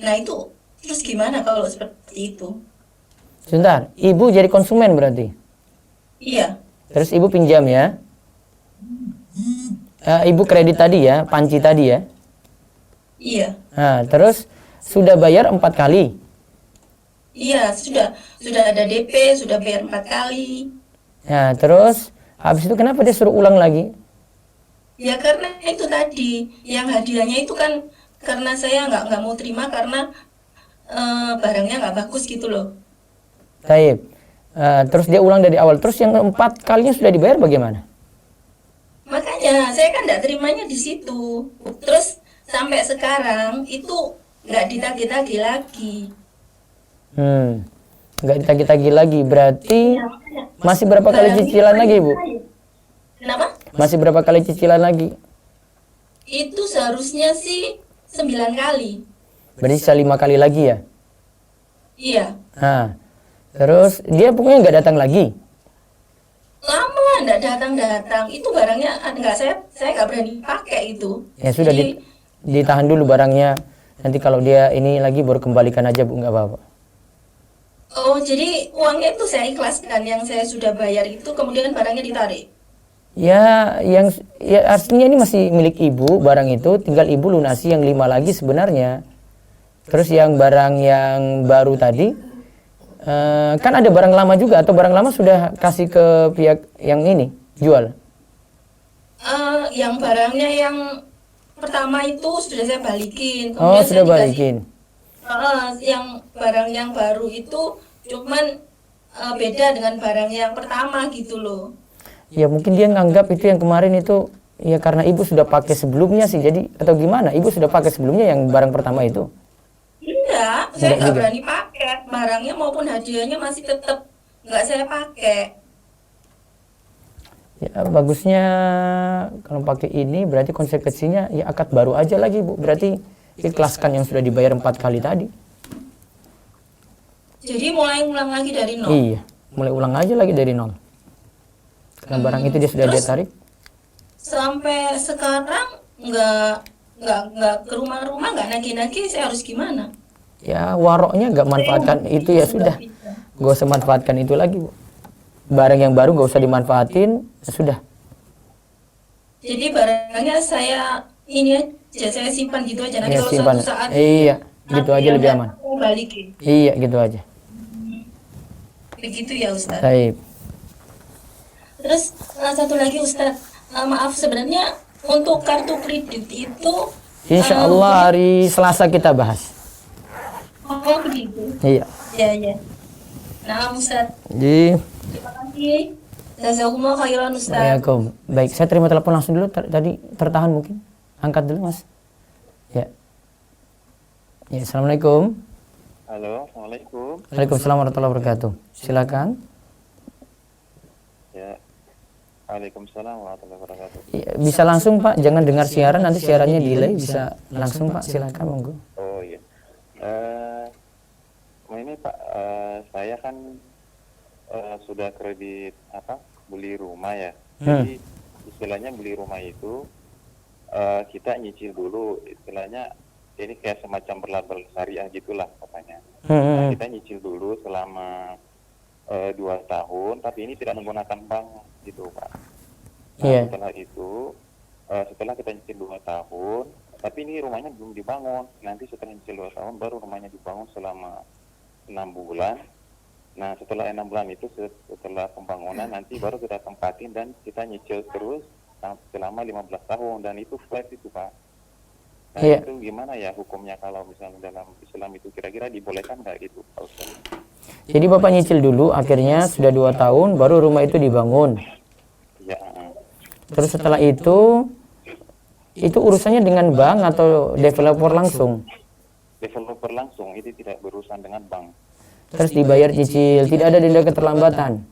Nah, itu terus gimana kalau seperti itu?
Sebentar, Ibu jadi konsumen berarti?
Iya.
Terus Ibu pinjam ya? Ibu kredit tadi ya, panci tadi ya?
Iya.
Nah, terus sudah bayar 4 kali?
Iya, sudah ada DP, sudah bayar 4 kali.
Nah, terus habis itu kenapa dia suruh ulang lagi?
Ya karena itu tadi, yang hadiahnya itu kan karena saya nggak mau terima karena barangnya nggak bagus gitu loh.
Taib. Terus dia ulang dari awal. Terus yang 4 kalinya sudah dibayar bagaimana?
Makanya saya kan nggak terimanya di situ. Terus sampai sekarang itu nggak ditagih-tagih lagi.
Nggak ditagih-tagih lagi. Berarti masih berapa kali cicilan lagi, Bu?
Kenapa?
Masih berapa kali cicilan lagi?
Itu seharusnya sih 9 kali.
Berarti sisa 5 kali lagi ya?
Iya.
Nah, terus dia pokoknya nggak datang lagi?
Lama nggak datang. Itu barangnya nggak, saya nggak berani pakai itu.
Ya sudah, ditahan dulu barangnya. Nanti kalau dia ini lagi baru kembalikan aja, Bu, nggak apa-apa.
Oh, jadi uangnya itu saya ikhlaskan, yang saya sudah bayar itu kemudian barangnya ditarik.
Ya, artinya ini masih milik Ibu barang itu, tinggal Ibu lunasi yang 5 lagi sebenarnya. Terus yang barang yang baru tadi, kan ada barang lama juga, atau barang lama sudah kasih ke pihak yang ini jual?
Yang barangnya yang pertama itu sudah saya balikin.
Oh,
Kemudian
sudah
saya
balikin.
yang barang yang baru itu cuman beda dengan barang yang pertama gitu loh.
Ya mungkin dia nganggap itu yang kemarin itu ya karena Ibu sudah pakai sebelumnya sih, jadi atau gimana? Ibu sudah pakai sebelumnya yang barang pertama itu?
Enggak, saya nggak berani pakai. Barangnya maupun hadiahnya masih tetap nggak saya pakai.
Ya bagusnya kalau pakai ini berarti konsekuensinya ya akad baru aja lagi, Bu. Berarti ikhlaskan yang sudah dibayar 4 kali tadi.
Jadi mulai ngulang lagi dari nol.
Iya. mulai ulang aja lagi dari nol. Karena barang itu dia sudah dia tarik.
Sampai sekarang nggak ke rumah-rumah, nggak nagih-nagih, saya harus gimana?
Ya waroknya nggak manfaatkan itu ya sudah. Gak usah manfaatkan itu lagi, Bu. Barang yang baru gak usah dimanfaatin, sudah.
Jadi barangnya saya ini aja, saya simpan gitu aja. Nanti
Ya,
kalau
simpan.
suatu saat
Iya, gitu aja lebih aman.
mau balikin.
Iya, gitu aja.
Begitu ya Ustaz.
Baik.
Terus satu lagi Ustaz, maaf sebenarnya untuk kartu kredit itu
Insya Allah hari Selasa kita bahas.
oh begitu.
Iya.
Ya. Nah Ustaz,
Jadi,
terima kasih. Jazakumullah khairan Ustaz.
Waalaikumsalam. Baik, saya terima telepon langsung dulu. Tadi tertahan mungkin. Angkat dulu, Mas. Ya. Ya, Assalamualaikum.
Halo, Assalamualaikum.
Waalaikumsalam warahmatullahi wabarakatuh. Silakan.
Ya, Waalaikumsalam warahmatullahi wabarakatuh.
Ya, bisa langsung Pak, jangan dengar siaran, nanti siarannya delay. Bisa langsung Pak, silakan monggo.
Oh iya. Ini Pak, saya kan sudah kredit beli rumah ya. Jadi istilahnya beli rumah itu kita nyicil dulu, istilahnya ini kayak semacam berlabel syariah gitulah katanya. Nah, kita nyicil dulu selama 2 tahun, tapi ini tidak menggunakan bank gitu Pak. Nah, setelah itu setelah kita nyicil 2 tahun, tapi ini rumahnya belum dibangun. Nanti setelah nyicil 2 tahun baru rumahnya dibangun selama 6 bulan. Nah, setelah 6 bulan itu, setelah pembangunan nanti baru kita tempatin dan kita nyicil terus selama 15 tahun, dan itu flat itu Pak. Nah, itu gimana ya hukumnya kalau misalnya dalam Islam itu kira-kira dibolehkan nggak gitu Pak Ustaz?
Jadi Bapak nyicil dulu, akhirnya sudah 2 tahun baru rumah itu dibangun.
Ya.
Terus setelah itu urusannya dengan bank atau developer langsung?
Developer langsung, itu tidak berurusan dengan bank.
Terus dibayar cicil, tidak ada denda keterlambatan?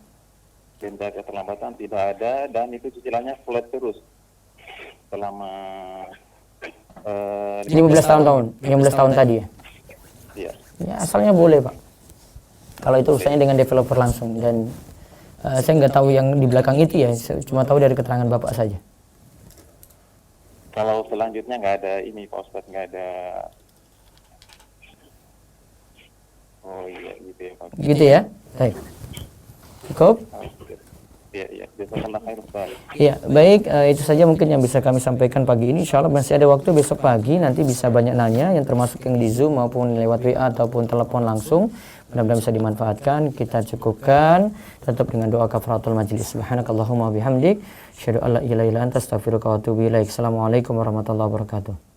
Denda keterlambatan tidak ada, dan itu cicilannya flat terus selama
15 tahun tadi ya?
Iya.
Ya, asalnya boleh Pak. Kalau itu urusannya dengan developer langsung, dan saya nggak tahu yang di belakang itu ya, saya cuma tahu dari keterangan Bapak saja.
Kalau selanjutnya nggak ada ini Pak Ustadz, nggak ada. Oh iya gitu ya Pak.
Gitu ya? Baik. Cukup?
Iya. Jazakallah khair Ustaz.
Iya, baik, itu saja mungkin yang bisa kami sampaikan pagi ini. Insya Allah masih ada waktu besok pagi, nanti bisa banyak nanya, yang termasuk yang di Zoom maupun lewat WA ataupun telepon langsung. Mudah-mudahan bisa dimanfaatkan. Kita cukupkan, tetap dengan doa kafaratul majlis. Subhanakallahumma bihamdik, asyhadu an la ilaha illa anta, astaghfiruka wa atubu ilaik. Assalamualaikum warahmatullahi wabarakatuh.